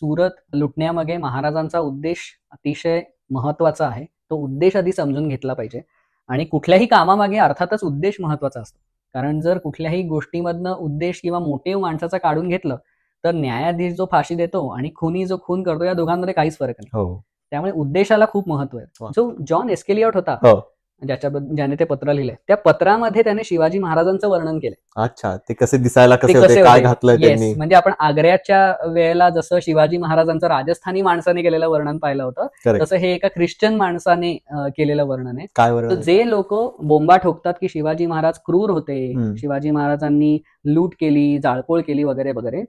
सुरत लुटण्यामागे महाराजांचा उद्देश अतिशय महत्वाचा आहे. तो उद्देश आधी समजून घेतला पाहिजे आणि कुठल्याही कामामागे अर्थातच उद्देश महत्वाचा असतो. कारण जर कुठल्याही गोष्टीमधनं उद्देश किंवा मोटिव्ह माणसाचा काढून घेतलं तर न्यायाधीश जो फाशी देतो आणि खुनी जो खून करतो या दोघांमध्ये काहीच फरक नाही. त्यामुळे उद्देशाला खूप महत्व आहे. जो जॉन एस्केलिऑट होता ज्याने ते पत्र लिहिले, त्या पत्रामध्ये त्याने शिवाजी महाराजांचं वर्णन केलं. अच्छा, ते कसे दिसायला, कसे होते, काय घातलं त्यांनी. म्हणजे आपण आग्र्याच्या वेळेला जसं शिवाजी महाराजांचं राजस्थानी माणसाने केलेलं वर्णन पाहिलं होतं, तसं हे एका ख्रिश्चन माणसाने केलेलं वर्णन आहे. काय वर्णन? जे लोक बोंबा ठोकतात की शिवाजी महाराज क्रूर होते, शिवाजी महाराजांनी लूट केली, जाळपोळ केली वगैरे वगैरे,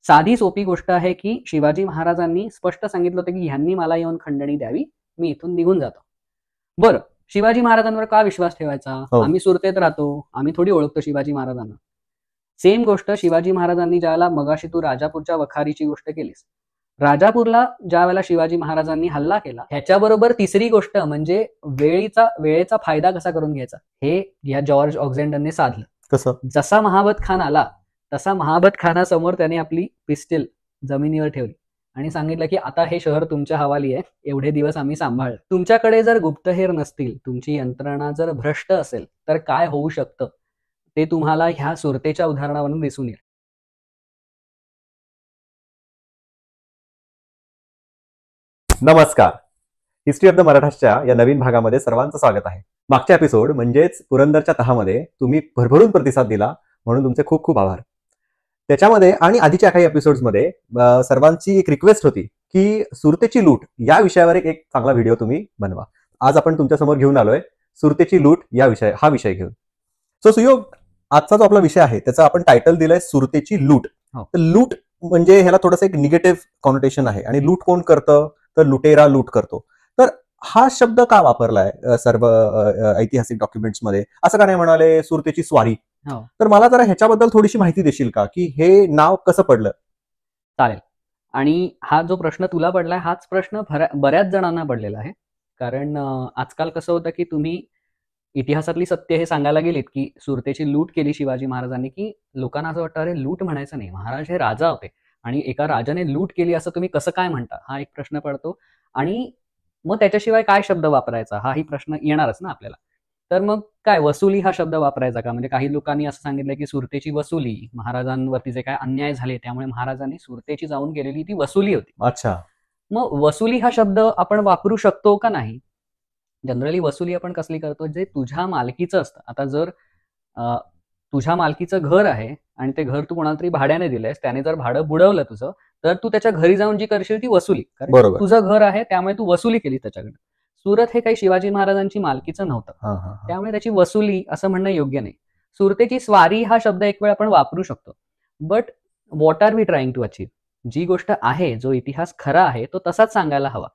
साधी सोपी गोष्ट आहे की शिवाजी महाराजांनी स्पष्ट सांगितलं होतं की ह्यांनी मला येऊन खंडणी द्यावी, मी इथून निघून जातो. बरं, शिवाजी महाराजांवर का विश्वास ठेवायचा? आम्ही सुरतेत राहतो, आम्ही थोडी ओळखतो शिवाजी महाराजांना. सेम गोष्ट शिवाजी महाराजांनी ज्याला मगाशी तू राजापूरच्या वखारीची गोष्ट केलीस, राजापूरला ज्या वेळेला शिवाजी महाराजांनी हल्ला केला, ह्याच्याबरोबर तिसरी गोष्ट म्हणजे वेळेचा फायदा कसा करून घ्यायचा हे या जॉर्ज ऑक्झेंडरने साधलं. कसं? जसा महाबत खान आला तसा महाबत खानासमोर त्याने आपली पिस्टल जमिनीवर ठेवली आणि सांगितलं की आता हे शहर तुमच्या हवाली आहे, एवढे दिवस आम्ही सांभाळलं. तुमच्याकडे जर गुप्तहेर नसतील, तुमची यंत्रणा जर भ्रष्ट असेल तर काय होऊ शकतं ते तुम्हाला ह्या सुरतेच्या उदाहरणावरून दिसून येईल. नमस्कार, हिस्ट्री ऑफ द मराठाच्या या नवीन भागामध्ये सर्वांचं स्वागत आहे. मागच्या एपिसोड म्हणजेच पुरंदरच्या तहामध्ये तुम्ही भरभरून प्रतिसाद दिला, म्हणून तुमचे खूप खूप आभार. त्याच्यामध्ये आणि आधीच्या काही एपिसोड्समध्ये सर्वांची एक रिक्वेस्ट होती की सुरतेची लूट या विषयावर एक चांगला व्हिडिओ तुम्ही बनवा. आज आपण तुमच्या समोर घेऊन आलोय सुरतेची लूट हा विषय घेऊन. सो सुयोग, आजचा जो आपला विषय आहे त्याचा आपण टायटल दिलंय सुरतेची लूट. तर लूट म्हणजे ह्याला थोडंसं एक निगेटिव्ह कॉनोटेशन आहे आणि लूट कोण करतं तर लुटेरा लूट करतो. तर हा शब्द का वापरलाय सर्व ऐतिहासिक डॉक्युमेंट्समध्ये? असं का नाही म्हणाले सुरतेची स्वारी? तर मला जरा ह्याच्याबद्दल थोडीशी माहिती देशील का की हे नाव कसं पडलं? चालेल. आणि हा जो प्रश्न तुला पडलाय हाच प्रश्न बऱ्याच जणांना पडलेला आहे. कारण आजकाल कसं होतं की तुम्ही इतिहासातली सत्य हे सांगायला गेलीत की सुरतेची लूट केली शिवाजी महाराजांनी, की लोकांना असं वाटतं अरे लूट म्हणायचं नाही, महाराज हे राजा होते आणि एका राजाने लूट केली असं तुम्ही कसं काय म्हणता, हा एक प्रश्न पडतो. आणि मग त्याच्याशिवाय काय शब्द वापरायचा हाही प्रश्न येणारच ना आपल्याला. तर मग काय वसुली हा शब्द वापरायचा का? म्हणजे काही लोकांनी असं सांगितलं की सुरतेची वसुली, महाराजांवरती जे काय अन्याय झाले त्यामुळे महाराजांनी सुरतेची जाऊन केलेली ती वसुली होती. अच्छा, मग वसुली हा शब्द आपण वापरू शकतो का नाही? जनरली वसुली आपण कसली करतो, जे तुझ्या मालकीचं असतं. आता जर तुझ्या मालकीचं घर आहे आणि ते घर तू कोणाला तरी भाड्याने दिलंयस, त्याने जर भाडं बुडवलं तुझं, तर तू त्याच्या घरी जाऊन जी करशील ती वसुली. कारण तुझं घर आहे त्यामुळे तू वसुली केली त्याच्याकडे. सुरत हे काही शिवाजी महाराजांची मालकीचं नव्हतं, त्यामुळे त्याची वसुली असं म्हणणं योग्य नाही. सुरतेची स्वारी हा शब्द एक वेळ आपण वापरू शकतो, but what are we trying to achieve? जी गोष्ट आहे, जो इतिहास खरा आहे तो तसाच सांगायला हवा.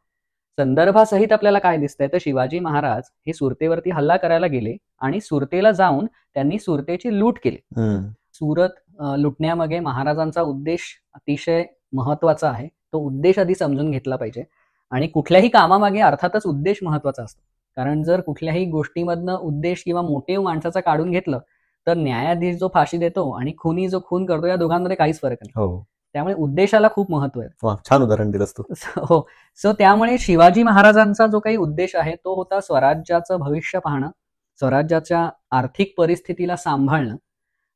संदर्भासहित आपल्याला काय दिसतंय तर शिवाजी महाराज हे सुरतेवरती हल्ला करायला गेले आणि सुरतेला जाऊन त्यांनी सुरतेची लूट केली. सुरत लुटण्यामागे महाराजांचा उद्देश अतिशय महत्वाचा आहे. तो उद्देश आधी समजून घेतला पाहिजे आणि कुठल्याही कामामागे अर्थातच उद्देश महत्वाचा असतो. कारण जर कुठल्याही गोष्टीमधनं उद्देश किंवा मोटिव्ह माणसाचा काढून घेतलं तर न्यायाधीश जो फाशी देतो आणि खुनी जो खून करतो या दोघांमध्ये काहीच फरक नाही. त्यामुळे उद्देशाला खूप महत्व आहे. छान उदाहरण दिलंस तू. हो. सो त्यामुळे शिवाजी महाराजांचा जो काही उद्देश आहे तो होता स्वराज्याचं भविष्य पाहणं, स्वराज्याच्या आर्थिक परिस्थितीला सांभाळणं,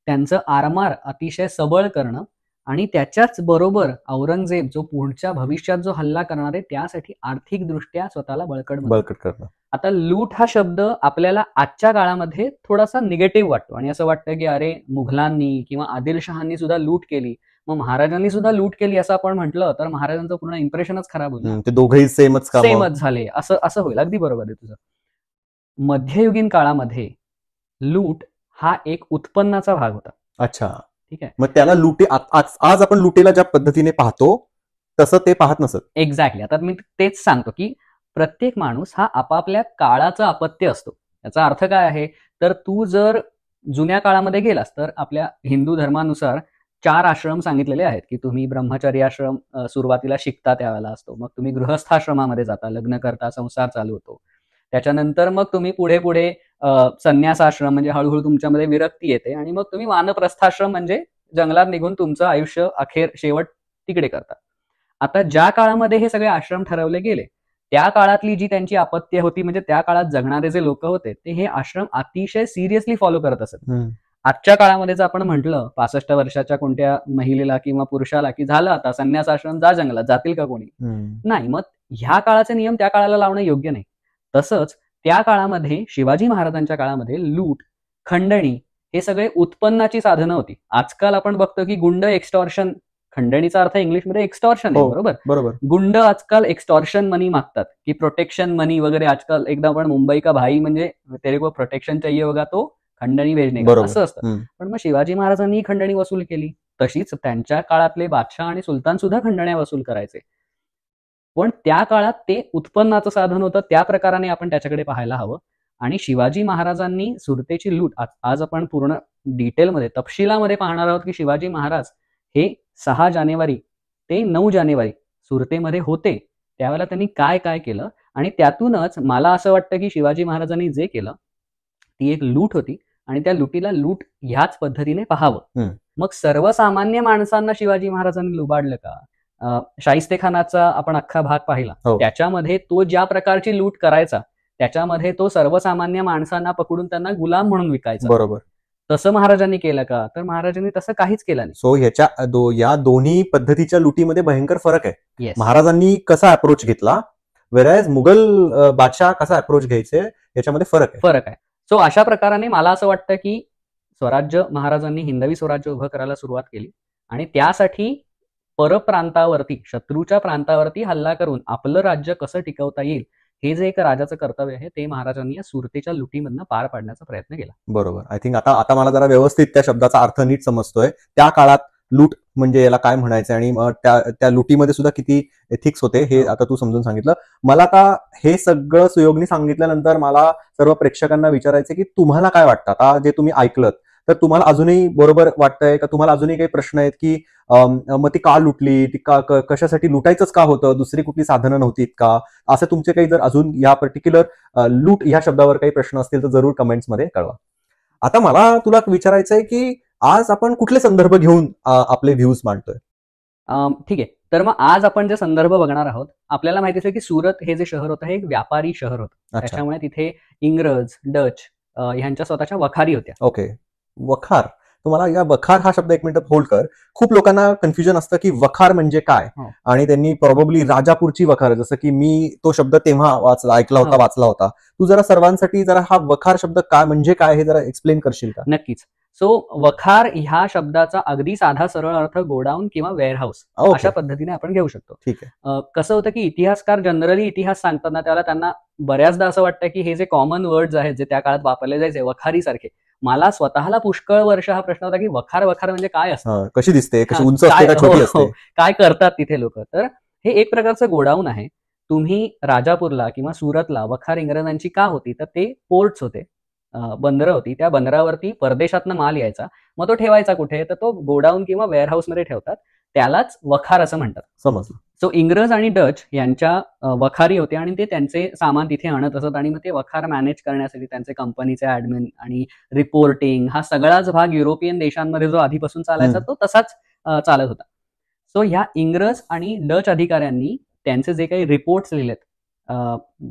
त्यांचं आरमार अतिशय सबळ करणं आणि त्याच्याच बरोबर औरंगजेब जो पुढच्या भविष्यात जो हल्ला करणार आहे त्यासाठी आर्थिकदृष्ट्या स्वतःला बळकट करणं. आता लूट हा शब्द आपल्याला आजच्या काळामध्ये थोडासा निगेटिव्ह वाटतो आणि असं वाटतं की अरे मुघलांनी किंवा आदिलशहांनी सुद्धा लूट केली, मग महाराजांनी सुद्धा लूट केली असं आपण म्हटलं तर महाराजांचं पूर्ण इम्प्रेशनच खराब होईल. ते दोघेही सेमच झाले असं होईल. अगदी बरोबर आहे तुझं. मध्ययुगीन काळामध्ये लूट हा एक उत्पन्नाचा भाग होता. अच्छा, ठीक आहे. मग त्याला लुटे आज आपण लुटेला ज्या पद्धतीने पाहतो तसं ते पाहत नसत. एक्झॅक्टली. आता मी तेच सांगतो की प्रत्येक माणूस हा आपापल्या काळाचा अपत्य असतो. याचा अर्थ काय आहे तर तू जर जुन्या काळामध्ये गेलास तर आपल्या हिंदू धर्मानुसार 4 आश्रम सांगितलेले आहेत की तुम्ही ब्रह्मचर्य आश्रम सुरुवातीला शिकता त्यावेळेला असतो, मग तुम्ही गृहस्थाश्रमामध्ये जाता, लग्न करता, संसार चालू होतो. त्याच्यानंतर मग तुम्ही पुढे संन्यासाश्रम म्हणजे हळूहळू तुमच्यामध्ये विरक्ती येते आणि मग तुम्ही वानप्रस्थाश्रम म्हणजे जंगलात निघून तुमचं आयुष्य शेवट तिकडे करता. आता ज्या काळामध्ये हे सगळे आश्रम ठरवले गेले त्या काळातली जी त्यांची आपत्ती होती, म्हणजे त्या काळात जगणारे जे लोक होते ते हे आश्रम अतिशय सिरियसली फॉलो करत असत. आजच्या काळामध्ये जर आपण म्हटलं 65 वर्षाच्या कोणत्या महिलेला किंवा पुरुषाला की झालं आता संन्यास आश्रम जा जंगलात, जातील का कोणी? नाही. मग ह्या काळाचे नियम त्या काळाला लावणं योग्य नाही. तसंच त्या काळामध्ये शिवाजी महाराजांच्या काळामध्ये लूट, खंडणी हे सगळे उत्पन्नाची साधनं होती. आजकाल आपण बघतो की गुंड एक्स्टॉर्शन, खंडणीचा अर्थ इंग्लिशमध्ये एक्स्टॉर्शन आहे, बरोबर. गुंड आजकाल एक्स्टॉर्शन मनी मागतात की प्रोटेक्शन मनी वगैरे. आजकाल एकदा आपण मुंबई का भाई म्हणजे तेरे को प्रोटेक्शन चाहिए बघा तो खंडणी भेजणे असं असतं. पण मग शिवाजी महाराजांनी खंडणी वसूल केली. तशीच त्यांच्या काळातले बादशाह आणि सुलतान सुद्धा खंडण्या वसूल करायचे. पण त्या काळात ते उत्पन्नाचं साधन होतं. त्या प्रकाराने आपण त्याच्याकडे पाहायला हवं. आणि शिवाजी महाराजांनी सुरतेची लूट, आज आपण पूर्ण डिटेलमध्ये तपशिलामध्ये पाहणार आहोत की शिवाजी महाराज हे 6 जानेवारी ते 9 जानेवारी सुरतेमध्ये होते. त्यावेळेला त्यांनी काय काय केलं आणि त्यातूनच मला असं वाटतं की शिवाजी महाराजांनी जे केलं ती एक लूट होती आणि त्या लुटीला लूट ह्याच पद्धतीने पाहावं. मग सर्वसामान्य माणसांना शिवाजी महाराजांनी लुबाडलं का? शाहिस्तेखानाचा आपण अख्खा भाग पाहिला. त्याच्यामध्ये तो ज्या प्रकारची लूट करायचा त्याच्यामध्ये तो सर्वसामान्य माणसांना पकडून त्यांना गुलाम म्हणून विकायचा. बरोबर. तसं महाराजांनी केलं का? तर महाराजांनी तसं काहीच केलं नाही. सो या दोन्ही पद्धतीच्या लुटीमध्ये भयंकर फरक आहे. महाराजांनी कसा अप्रोच घेतला, वेराज मुघल बादशाह कसा अप्रोच घ्यायचे याच्यामध्ये फरक आहे. सो अशा प्रकाराने मला असं वाटतं की स्वराज्य महाराजांनी हिंदवी स्वराज्य उभं करायला सुरुवात केली आणि त्यासाठी परप्रांतावरती, शत्रूच्या प्रांतावरती हल्ला करून आपलं राज्य कसं टिकवता येईल हे जे एक राजाचं कर्तव्य आहे ते महाराजांनी या सुरतेच्या लुटीमधनं पार पाडण्याचा प्रयत्न केला. बरोबर. आय थिंक आता मला जरा व्यवस्थित त्या शब्दाचा अर्थ नीट समजतोय. त्या काळात लूट म्हणजे याला काय म्हणायचं आणि त्या लुटीमध्ये सुद्धा किती एथिक्स होते हे आता तू समजून सांगितलं. मला आता हे सगळं सुयोगनी सांगितल्यानंतर मला सर्व प्रेक्षकांना विचारायचं की तुम्हाला काय वाटतं, आता जे तुम्ही ऐकलं तर तुम्हाला अजूनही बरोबर वाटतंय का? तुम्हाला अजूनही काही प्रश्न आहेत की मग ती का लुटली, ती कशासाठी लुटायचंच का होतं, दुसरी कुठली साधनं नव्हतीत का? असं तुमचे काही जर अजून या पर्टिक्युलर लूट ह्या शब्दावर काही प्रश्न असतील तर जरूर कमेंट्समध्ये कळवा. आता मला तुला विचारायचंय की आज आपण कुठले संदर्भ घेऊन आपले व्ह्यूज मांडतोय? ठीक आहे. तर मग आज आपण जे संदर्भ बघणार आहोत, आपल्याला माहिती आहे की सुरत हे जे शहर होतं हे एक व्यापारी शहर होतं. त्याच्यामुळे तिथे इंग्रज, डच ह्यांच्या स्वतःच्या वखारी होत्या. ओके. वखार, तुम्हाला या वखार हा शब्द एक मिनिट होल्ड कर. खूप लोकांना कन्फ्युजन असतं की वखार म्हणजे काय आणि त्यांनी प्रॉब्ली राजापूरची वखार, जसं की मी तो शब्द तेव्हा ऐकला होता, वाचला होता. तू जरा सर्वांसाठी जरा हा वखार शब्द काय म्हणजे काय हे जरा एक्सप्लेन करशील का? नक्कीच. सो वखार ह्या शब्दाचा अगदी साधा सरळ अर्थ गोडाऊन किंवा वेअरहाऊस अशा पद्धतीने आपण घेऊ शकतो. ठीक आहे. कसं होतं की इतिहासकार जनरली इतिहास सांगताना त्याला त्यांना बऱ्याचदा असं वाटतं की हे जे कॉमन वर्ड्स आहेत जे त्या काळात वापरले जायचे वखारी सारखे, मला स्वतःला पुष्कळ वर्ष हा प्रश्न होता की वखार म्हणजे काय असतं, कशी दिसते, कशी उंच असते का छोटी असते, काय करतात तिथे लोक. तर हे एक प्रकारचं गोडाऊन आहे. तुम्ही राजापूरला किंवा सुरतला वखार इंग्रजांची का होती तर ते पोर्ट्स होते, बंदरं होती. त्या बंदरावरती परदेशातनं माल यायचा, मग तो ठेवायचा कुठे तर तो गोडाऊन किंवा वेअरहाऊस मध्ये ठेवतात, त्यालाच वखार असं म्हणतात. समजलं. सो इंग्रज आणि डच यांच्या वखारी होते आणि ते त्यांचे सामान तिथे आणत असत आणि मग ते वखार मॅनेज करण्यासाठी त्यांचे कंपनीचे ऍडमिन आणि रिपोर्टिंग हा सगळाच भाग युरोपियन देशांमध्ये जो आधीपासून चालायचा तो तसाच चालत होता. सो ह्या इंग्रज आणि डच अधिकाऱ्यांनी त्यांचे जे काही रिपोर्ट्स लिहिलेत,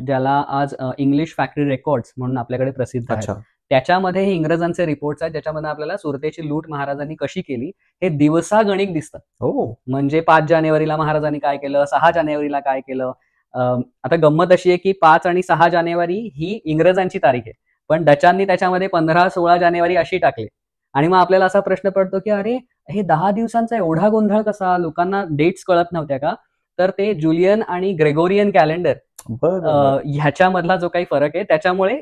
ज्याला आज इंग्लिश फॅक्टरी रेकॉर्ड्स म्हणून आपल्याकडे प्रसिद्ध आहेत, त्याच्यामध्ये हे इंग्रजांचे रिपोर्ट्स आहेत ज्याच्यामध्ये आपल्याला सुरतेची लूट महाराजांनी कशी केली हे दिवसागणिक दिसतं. म्हणजे 5 जानेवारीला महाराजांनी काय केलं, 6 जानेवारीला काय केलं. आता गंमत अशी आहे की 5 आणि 6 जानेवारी ही इंग्रजांची तारीख आहे, पण डचांनी त्याच्यामध्ये 15-16 जानेवारी अशी टाकली आणि मग आपल्याला असा प्रश्न पडतो की अरे हे 10 दिवसांचा एवढा गोंधळ कसा, लोकांना डेट्स कळत नव्हत्या का? तर ते जुलियन आणि ग्रेगोरियन कॅलेंडर ह्याच्यामधला जो काही फरक आहे त्याच्यामुळे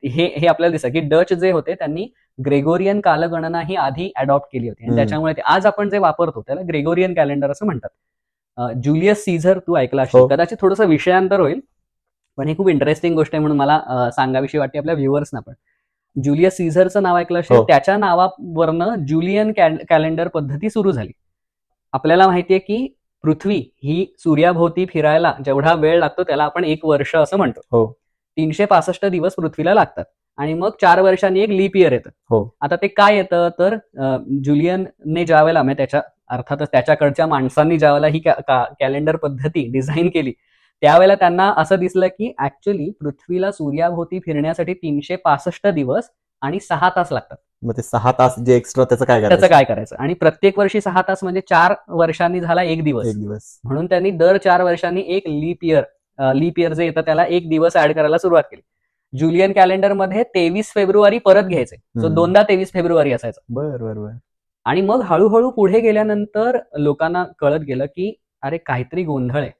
हे आपल्याला दिसतं की डच जे होते त्यांनी ग्रेगोरियन कालगणना ही आधी अडॉप्ट केली होती आणि त्याच्यामुळे आज आपण जे वापरतो त्याला ग्रेगोरियन कॅलेंडर असं म्हणतात. जुलियस सीझर तू ऐकला असेल, कदाचित थोडंसं विषयांतर होईल पण ही खूप इंटरेस्टिंग गोष्ट आहे म्हणून मला सांगाविषयी वाटते आपल्या व्ह्युअर्सना. पण जुलियस सीझरचं नाव ऐकलं असेल, त्याच्या नावावरनं जुलियन कॅलेंडर पद्धती सुरू झाली. आपल्याला माहितीये की पृथ्वी ही सूर्याभोवती फिरायला जेवढा वेळ लागतो त्याला आपण 1 वर्ष असं म्हणतो. 365 दिवस पृथ्वीला लागतात आणि मग 4 वर्षांनी एक लीप इयर येतं. आता ते काय येतं तर जुलियनने ज्या वेळेला त्याच्या अर्थातच त्याच्याकडच्या माणसांनी ज्यावेळेला ही कॅलेंडर पद्धती डिझाईन केली त्यावेळेला त्यांना असं दिसलं की ऍक्च्युली पृथ्वीला सूर्याभोवती फिरण्यासाठी 365 दिवस आणि 6 तास लागतात. मग ते 6 तास जे एक्स्ट्रा त्याचं काय करायचं आणि प्रत्येक वर्षी 6 तास म्हणजे 4 वर्षांनी झाला एक दिवस. म्हणून त्यांनी दर 4 वर्षांनी एक लीप इयर जे येतं त्याला एक दिवस ऍड करायला सुरुवात केली. जुलियन कॅलेंडरमध्ये 23 फेब्रुवारी परत घ्यायचे, जो दोनदा 23 फेब्रुवारी असायचा. बरोबर. आणि मग हळूहळू पुढे गेल्यानंतर लोकांना कळत गेलं की अरे काहीतरी गोंधळ आहे,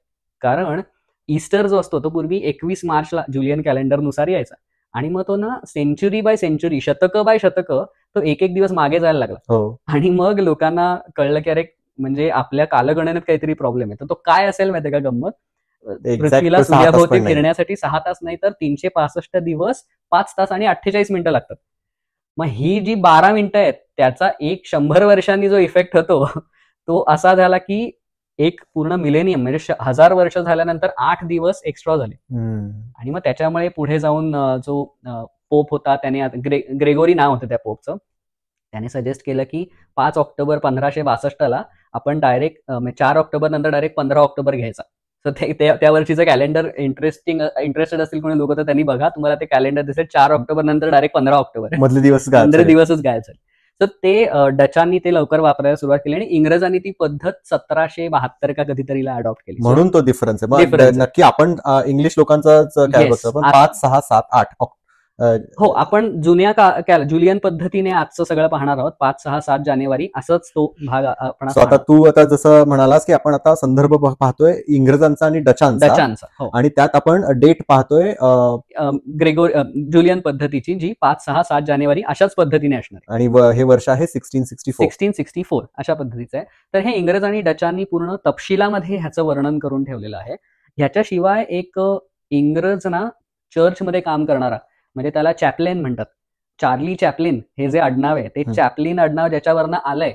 कारण ईस्टर जो असतो तो पूर्वी 21 मार्चला जुलियन कॅलेंडरनुसार यायचा आणि मग तो ना सेंचुरी बाय सेंचुरी, शतक बाय शतक तो एक दिवस मागे जायला लागला. आणि मग लोकांना कळलं की अरे म्हणजे आपल्या कालगणनेत काहीतरी प्रॉब्लेम आहे. तर तो काय असेल माहितीये का गंमत, पृथ्वीला सूर्याभोवती फिरण्यासाठी 6 तास नाही तर 365 दिवस 5 तास आणि 48 मिनिटं लागतात. मग ही जी 12 मिनिटं आहेत त्याचा एक 100 वर्षांनी जो इफेक्ट होतो तो असा झाला की एक पूर्ण मिलेनियम म्हणजे 1000 वर्ष झाल्यानंतर 8 दिवस एक्स्ट्रा झाले. आणि मग त्याच्यामुळे पुढे जाऊन जो पोप होता त्याने ग्रेगोरी नाव होतं त्या पोपचं, त्याने सजेस्ट केलं की 5 ऑक्टोबर 1562 आपण डायरेक्ट 4 ऑक्टोबर नंतर डायरेक्ट 15 ऑक्टोबर घ्यायचा. तर त्या वर्षीचं कॅलेंडर इंटरेस्टेड असतील कोणी लोक तर त्यांनी बघा, तुम्हाला ते कॅलेंडर दिसेल 4 ऑक्टोबर नंतर डायरेक्ट 15 ऑक्टोबर मधले दिवसच गायब झाले. तर ते डचांनी ते लवकर वापरायला सुरुवात केली आणि इंग्रजांनी ती पद्धत 1772 का कधीतरी अडॉप्ट केली. म्हणून तो डिफरन्स आहे. नक्की आपण इंग्लिश लोकांचं काय बघतो 5, 6, 7, 8 हो, आपण जुलियन पद्धतीने आजचं सगळं पाहणार आहोत. 5, 6, 7 जानेवारी असंच तो भाग आपण आता तू आता जसं म्हणालास की आपण आता संदर्भ पाहतोय इंग्रजांचा आणि डचांचा आणि त्यात आपण डेट पाहतोय जुलियन पद्धतीची जी 5, 6, 7 जानेवारी अशाच पद्धतीने असणार आणि हे वर्ष आहे 1664 अशा पद्धतीचं आहे. तर हे इंग्रज आणि डचांनी पूर्ण तपशिलामध्ये ह्याचं वर्णन करून ठेवलेलं आहे. ह्याच्याशिवाय एक इंग्रज ना चर्चमध्ये काम करणारा म्हणजे त्याला चॅपलेन म्हणतात, चार्ली चॅपलिन हे जे आडनाव आहे ते चॅपलिन आडनाव ज्याच्यावरनं आलंय.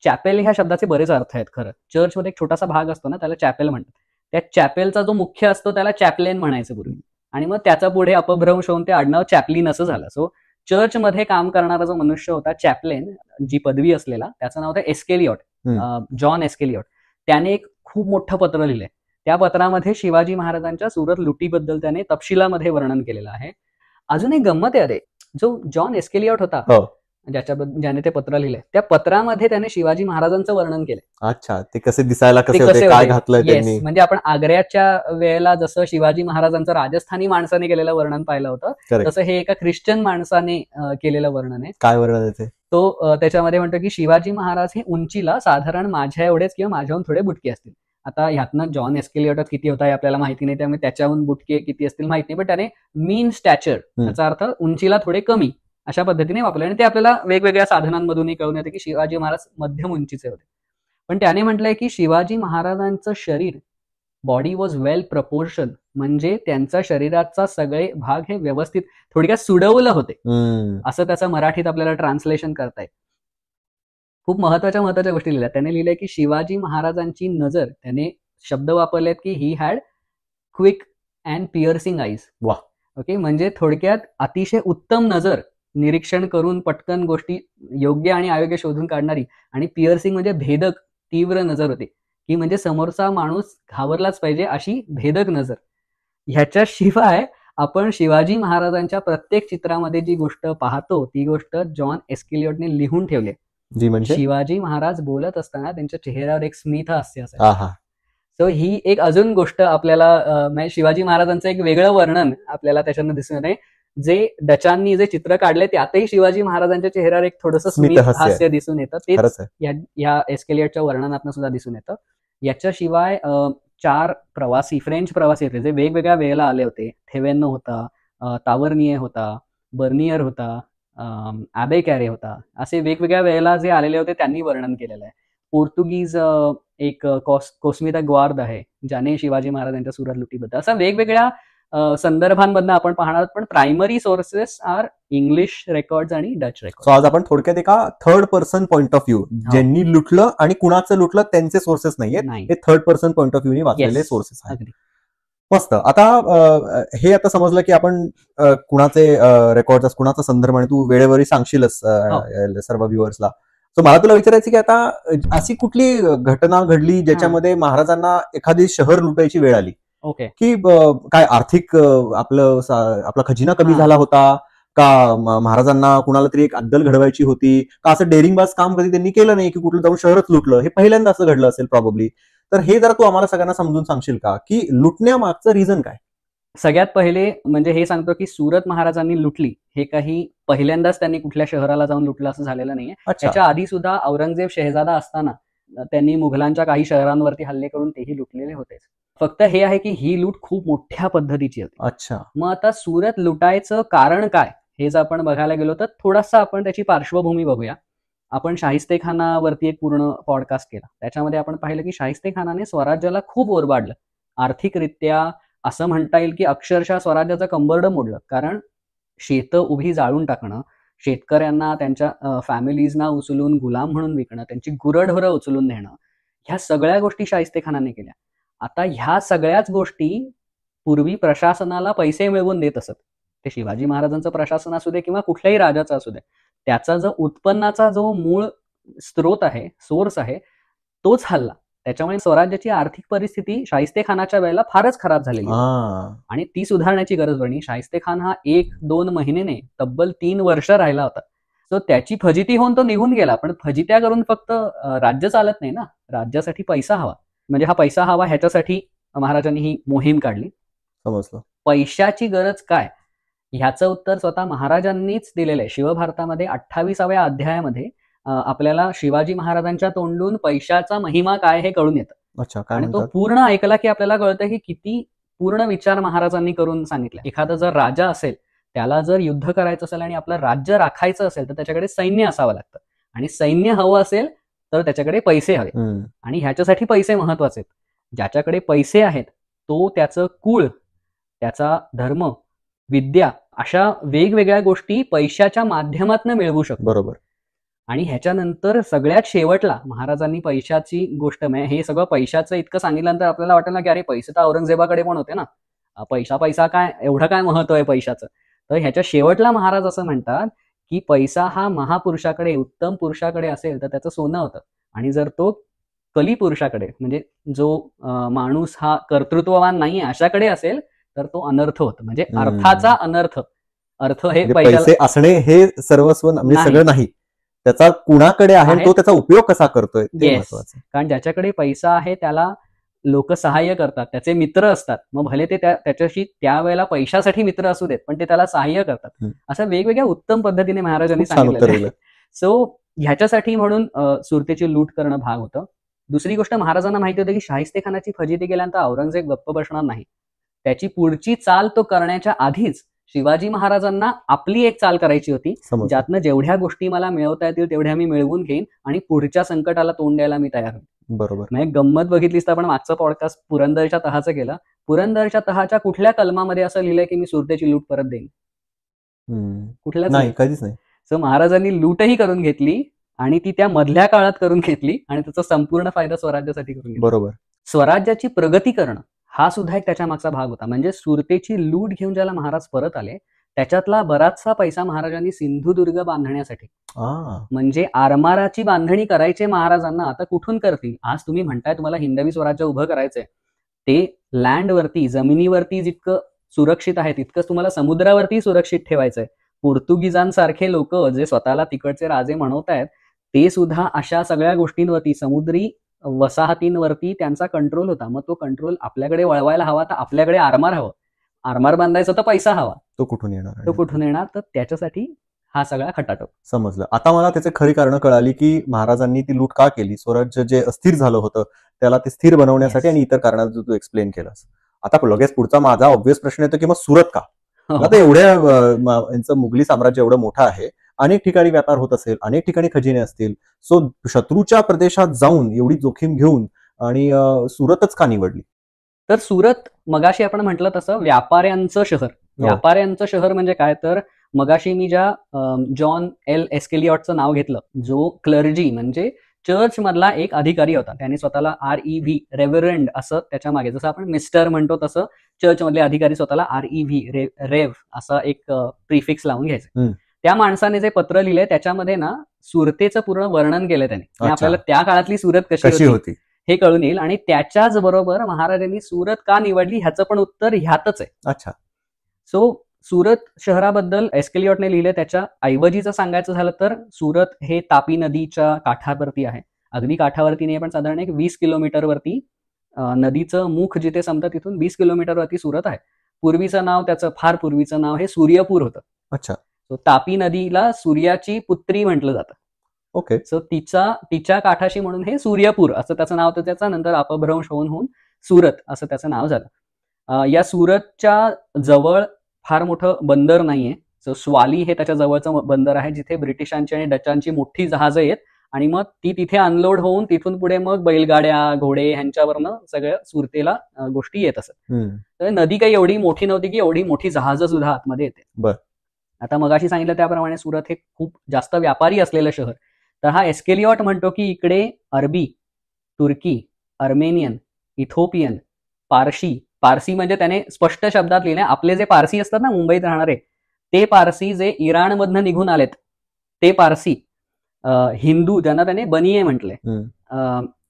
चॅपेल ह्या शब्दाचे बरेच अर्थ आहेत खरं. चर्चमध्ये एक छोटासा भाग असतो ना त्याला चॅपेल म्हणतात. त्या चॅपेलचा जो मुख्य असतो त्याला चॅपलेन म्हणायचं पूर्वी आणि मग त्याचा पुढे अपभ्रंश होऊन ते आडनाव चॅपलिन असं झालं. सो चर्चमध्ये काम करणारा जो मनुष्य होता चॅपलेन, जी पदवी असलेला, त्याचं नाव होतं एस्केलिओट, जॉन एस्केलिओट. त्याने एक खूप मोठं पत्र लिहिलंय. त्या पत्रामध्ये शिवाजी महाराजांच्या सुरत लुटीबद्दल त्याने तपशिलामध्ये वर्णन केलेलं आहे. अजून एक गंमत आहे अरे, जो जॉन एस्केलिओट होता ज्याने ते पत्र लिहिले त्या पत्रामध्ये त्याने शिवाजी महाराजांचं वर्णन केलं. अच्छा, ते कसे दिसायला, कसे होते, काय घातलंय त्यांनी. म्हणजे आपण आग्र्याच्या वेळेला जसं शिवाजी महाराजांचं राजस्थानी माणसाने केलेलं वर्णन पाहिलं होतं तसं हे एका ख्रिश्चन माणसाने केलेलं वर्णन आहे. काय वर्णन आहे ते? तो त्याच्यामध्ये म्हणतो की शिवाजी महाराज हे उंचीला साधारण माझ्या एवढेच किंवा माझ्याहून थोडे बुटके असतील. आता ह्यातनं जॉन एस्केलिओट किती होता हे आपल्याला माहिती नाही, त्यामुळे त्याच्याहून बुटके किती असतील माहिती नाही, पण त्याने मीन स्टॅचर याचा अर्थ उंचीला थोडे कमी अशा पद्धतीने वापरले आणि ते आपल्याला वेगवेगळ्या साधनांमधूनही कळून येते की शिवाजी महाराज मध्यम उंचीचे होते. पण त्याने म्हटलंय की शिवाजी महाराजांचं शरीर बॉडी वॉज वेल प्रपोर्शन, म्हणजे त्यांचा शरीराचा सगळे भाग हे व्यवस्थित थोडक्यात सुडवलं होते असं त्याचं मराठीत आपल्याला ट्रान्सलेशन करताय. खूप महत्वाच्या गोष्टी लिहिल्या त्याने. लिहिलंय की शिवाजी महाराजांची नजर, त्याने शब्द वापरलेत की he had quick and piercing eyes. Okay, म्हणजे थोडक्यात अतिशय उत्तम नजर, निरीक्षण करून पटकन गोष्टी योग्य आणि अयोग्य शोधून काढणारी, आणि पिअर्सिंग म्हणजे भेदक तीव्र नजर होती की म्हणजे समोरचा माणूस घाबरलाच पाहिजे अशी भेदक नजर. ह्याच्याशिवाय आपण शिवाजी महाराजांच्या प्रत्येक चित्रामध्ये जी गोष्ट पाहतो ती गोष्ट जॉन एस्केलिओटने लिहून ठेवली. जी म्हणजे शिवाजी महाराज बोलत असताना त्यांच्या चेहऱ्यावर एक स्मित हास्य असायचं. सो ही एक अजून गोष्ट आपल्याला शिवाजी महाराजांचं एक वेगळं वर्णन आपल्याला त्याच्यानं दिसून येते. जे डचांनी जे चित्र काढले त्यातही शिवाजी महाराजांच्या चेहऱ्यावर एक थोडंसं स्मित हास्य दिसून येतं. तेच या एस्केलिओटच्या वर्णनातून सुद्धा दिसून येतं. याच्याशिवाय 4 प्रवासी, फ्रेंच प्रवासी होते जे वेगवेगळ्या वेळेला आले होते. थेवेन्नो होता, तावर्निये होता, बर्नियर होता, ॲबे कॅरे होता, असे वेगवेगळ्या वेळेला जे आलेले होते त्यांनी वर्णन केलेलं आहे. पोर्तुगीज एक कोस्मिता ग्वार्द आहे ज्याने शिवाजी महाराजांच्या सुरत लुटीबद्दल असा वेगवेगळ्या संदर्भांमधनं आपण पाहणार आहोत. पण primary sources are English records आणि डच रेकॉर्ड. सो आज आपण थोडक्यात एका third person point of view, ज्यांनी लुटलं आणि कुणाचं लुटलं त्यांचे सोर्सेस नाहीये, हे थर्ड पर्सन पॉइंट ऑफ व्ह्यूनी वाचलेले सोर्सेस आहेत. मस्त. आता हे आता समजलं की आपण कुणाचे रेकॉर्ड, कुणाचा संदर्भ आणि तू वेळेवरही सांगशीलच सर्व व्ह्युअर्सला. सो मला तुला विचारायचं की आता अशी कुठली घटना घडली ज्याच्यामध्ये महाराजांना एखादी शहर लुटायची वेळ आली? ओके. की काय आर्थिक आपला खजिना कमी झाला होता का, महाराजांना कुणाला तरी एक अद्दल घडवायची होती का, असं डेअरिंगबाज काम कधी त्यांनी केलं नाही की कुठलं जाऊन शहरच लुटलं, हे पहिल्यांदा असं घडलं असेल प्रॉब्ली. तर हे जरा तू आम्हाला सगळ्यांना समजून सांगशील का की लुटण्यामागचं रिझन काय? सगळ्यात पहिले म्हणजे हे सांगतो की सुरत महाराजांनी लुटली हे काही पहिल्यांदाच त्यांनी कुठल्या शहराला जाऊन लुटलं असं झालेलं नाहीये. त्याच्या आधी सुद्धा औरंगजेब शहजादा असताना त्यांनी मुघलांच्या काही शहरांवरती हल्ले करून तेही लुटलेले होते. फक्त हे आहे की ही लूट खूप मोठ्या पद्धतीची होती. अच्छा. मग आता सुरत लुटायचं कारण काय हे जर आपण बघायला गेलो तर थोडासा आपण त्याची पार्श्वभूमी बघूया. आपण शाहिस्तेखानावरती एक पूर्ण पॉडकास्ट केला, त्याच्यामध्ये आपण पाहिलं की शाहिस्तेखानाने स्वराज्याला खूप ओरबाडलं आर्थिकरित्या. असं म्हणता येईल की अक्षरशः स्वराज्याचं कंबरडं मोडलं. कारण शेतं उभी जाळून टाकणं, शेतकऱ्यांना त्यांच्या फॅमिलीजना उचलून गुलाम म्हणून विकणं, त्यांची गुरढोरं उचलून नेणं, ह्या सगळ्या गोष्टी शाहिस्तेखानाने केल्या. आता ह्या सगळ्याच गोष्टी पूर्वी प्रशासनाला पैसे मिळवून देत असत. ते शिवाजी महाराजांचं प्रशासन असू दे किंवा कुठल्याही राजाचं असू दे, त्याचा जो उत्पन्नाचा जो मूळ स्रोत आहे, सोर्स आहे, तोच हल्ला. त्याच्यामुळे स्वराज्याची आर्थिक परिस्थिती शाहिस्तेखानाच्या वेळेला फारच खराब झालेली आणि ती सुधारण्याची गरज पडली. शाहिस्तेखान हा 1-2 महिने नाही, तब्बल 3 वर्ष राहिला होता. सो त्याची फजिती होऊन तो निघून गेला. पण फजित्या करून फक्त राज्य चालत नाही ना, राज्यासाठी पैसा हवा. म्हणजे हा पैसा हवा ह्याच्यासाठी महाराजांनी ही मोहीम काढली. समजलं. पैशाची गरज काय ह्याचं उत्तर स्वतः महाराजांनीच दिलेलं आहे. शिवभारतामध्ये 28व्या अध्यायामध्ये आपल्याला शिवाजी महाराजांच्या तोंडून पैशाचा महिमा काय हे कळून येतं. अच्छा, काय आणि तो म्हणतात? पूर्ण ऐकला की आपल्याला कळतं की किती पूर्ण विचार महाराजांनी करून सांगितला. एखादा जर राजा असेल, त्याला जर युद्ध करायचं असेल आणि आपलं राज्य राखायचं असेल तर त्याच्याकडे सैन्य असावं लागतं. आणि सैन्य हवं असेल तर त्याच्याकडे पैसे हवे. आणि ह्याच्यासाठी पैसे महत्वाचे आहेत. ज्याच्याकडे पैसे आहेत तो त्याचं कुळ, त्याचा धर्म, विद्या अशा वेगवेगळ्या गोष्टी पैशाच्या माध्यमातून मिळवू शकतो. बरोबर. आणि ह्याच्यानंतर सगळ्यात शेवटला महाराजांनी पैशाची गोष्ट, हे सगळं पैशाचं इतकं सांगितल्यानंतर आपल्याला वाटेल ना की अरे पैसे तर औरंगजेबाकडे पण होते ना, पैसा काय एवढं काय महत्व आहे पैशाचं. तर ह्याच्या शेवटला महाराज असं म्हणतात की पैसा हा महापुरुषाकडे, उत्तम पुरुषाकडे असेल तर त्याचं सोनं होतं. आणि जर तो कली पुरुषाकडे, म्हणजे जो माणूस हा कर्तृत्ववान नाहीये अशाकडे असेल तर तो अनर्थ होतो. म्हणजे अर्थाचा अनर्थ. अर्थ हे पैसे असणे हे सर्वस्व म्हणजे सगळं नाही, त्याचा कुणाकडे आहे तो त्याचा उपयोग कसा करतोय ते महत्त्वाचं. कारण ज्याच्याकडे पैसा आहे त्याला लोक सहाय्य करतात, त्याचे मित्र असतात. मग भले ते त्याच्याशी त्यावेळेला पैशासाठी मित्र असू देत पण ते त्याला सहाय्य करतात. असं वेगवेगळ्या उत्तम पद्धतीने महाराजांनी सांगितलं. सो ह्याच्यासाठी म्हणून सुरतेची लूट करणं भाग होतं. दुसरी गोष्ट, महाराजांना माहिती होतं की शाहिस्तेखानाची फजिती केल्यानंतर औरंगजेब गप्प बसणार नाही. त्याची पुढची चाल तो करण्याच्या आधीच शिवाजी महाराजांना आपली एक चाल करायची होती, ज्यातनं जेवढ्या गोष्टी मला मिळवता येतील तेवढ्या मी मिळवून घेईन आणि पुढच्या संकटाला तोंड द्यायला मी तयार होईन. बरोबर. म्हणजे गंमत बघितलीस तर आपण मागचं पॉडकास्ट पुरंदरच्या तहाचं केलं. पुरंदरच्या तहाच्या कुठल्या कलमामध्ये असं लिहिलंय की मी सुरतेची लूट परत देईन? कुठल्याच नाही, कधीच नाही. सो महाराजांनी लूटही करून घेतली आणि ती त्या मधल्या काळात करून घेतली आणि त्याचा संपूर्ण फायदा स्वराज्यासाठी करून घेतला. बरोबर. स्वराज्याची प्रगती करणं हा सुद्धा एक त्याच्या मागचा भाग होता. म्हणजे सुरतेची लूट घेऊन ज्याला महाराज परत आले त्याच्यातला बराचसा पैसा महाराजांनी सिंधुदुर्ग बांधण्यासाठी, म्हणजे आरमाराची बांधणी करायचे महाराजांना, आता कुठून करतील? आज तुम्ही म्हणताय तुम्हाला हिंदवी स्वराज्य उभं करायचंय, ते लँडवरती, जमिनीवरती जितकं सुरक्षित आहे तितकंच तुम्हाला समुद्रावरती सुरक्षित ठेवायचंय. पोर्तुगीजांसारखे लोक जे स्वतःला तिकडचे राजे म्हणवतायत ते सुद्धा अशा सगळ्या गोष्टींवरती, समुद्री वसाहतींवरती त्यांचा कंट्रोल होता. मग तो कंट्रोल आपल्याकडे वळवायला हवा तर आपल्याकडे आरमार हवं. आरमार बांधायचा तर पैसा हवा, तो कुठून येणार? तर त्याच्यासाठी हा सगळा खटाटोप. समजलं. आता मला त्याचे खरी कारण कळाली की महाराजांनी ती लूट का केली. स्वराज्य जे अस्थिर झालं होतं त्याला ते स्थिर बनवण्यासाठी आणि इतर कारणांचं तू एक्सप्लेन केलंस. आता लगेच पुढचा माझा ऑब्व्हियस प्रश्न येतो की मग सुरत का? आता एवढ्या यांचं मुघली साम्राज्य एवढं मोठं आहे, अनेक ठिकाणी व्यापार होत असेल, अनेक ठिकाणी खजिने असतील, सो शत्रूच्या प्रदेशात जाऊन एवढी जोखीम घेऊन आणि सुरतच का निवडली? तर सुरत मगाशी आपण म्हटलं तसं व्यापाऱ्यांचं शहर. व्यापाऱ्यांचं शहर म्हणजे काय, तर मगाशी मी ज्या जॉन एल एस्केलिऑटचं नाव घेतलं, जो क्लर्जी म्हणजे चर्च मधला एक अधिकारी होता. त्याने स्वतःला REV रेव्हरंड असं त्याच्या मागे, जसं आपण मिस्टर म्हणतो तसं चर्च मधले अधिकारी स्वतःला REV रेव असा एक प्रिफिक्स लावून घ्यायचे. त्या माणसाने जे पत्र लिहिलंय त्याच्यामध्ये ना सुरतेचं पूर्ण वर्णन केलं त्याने. अच्छा. आपल्याला त्या काळातली सुरत कशी कशी होती हे कळून येईल. आणि त्याच्याच बरोबर महाराजांनी सुरत का निवडली ह्याचं पण उत्तर ह्यातच आहे. अच्छा. सो सुरत शहराबद्दल एस्केलिऑटने लिहिलं. त्याच्या ऐवजीचं सांगायचं झालं तर सुरत हे तापी नदीच्या काठावरती आहे. अगदी काठावरती नाही पण साधारण एक 20 किलोमीटरवरती नदीचं मुख जिथे संपतं तिथून 20 किलोमीटरवरती सुरत आहे. पूर्वीचं नाव त्याचं फार पूर्वीचं नाव हे सूर्यपूर होतं. अच्छा. सो तापी नदीला सूर्याची पुत्री म्हटलं जातं. ओके. सो तिच्या काठाशी म्हणून हे सूर्यपूर असं त्याचं नाव होतं. त्याचं नंतर अपभ्रंश होऊन सुरत असं त्याचं नाव झालं. या सुरतच्या जवळ फार मोठं बंदर नाहीये. सो स्वाली हे त्याच्या जवळचं बंदर आहे जिथे ब्रिटिशांची आणि डचांची मोठी जहाजं आहेत आणि मग ती तिथे अनलोड होऊन तिथून पुढे मग बैलगाड्या घोडे ह्यांच्यावरनं सगळ्या सुरतेला गोष्टी येत असत. तर नदी काही एवढी मोठी नव्हती की एवढी मोठी जहाजं सुद्धा आतमध्ये येते. बर. आता मगाशी सांगितलं त्याप्रमाणे सुरत हे खूप जास्त व्यापारी असलेलं शहर. तर हा एस्केलिऑट म्हणतो की इकडे अरबी, तुर्की, अर्मेनियन, इथोपियन, पारसी म्हणजे त्याने स्पष्ट शब्दात लिहिले आपले जे पारसी असतात ना मुंबईत राहणारे ते पारसी, जे इराणमधनं निघून आलेत ते पारसी, हिंदू ज्यांना त्याने बनिये म्हटले,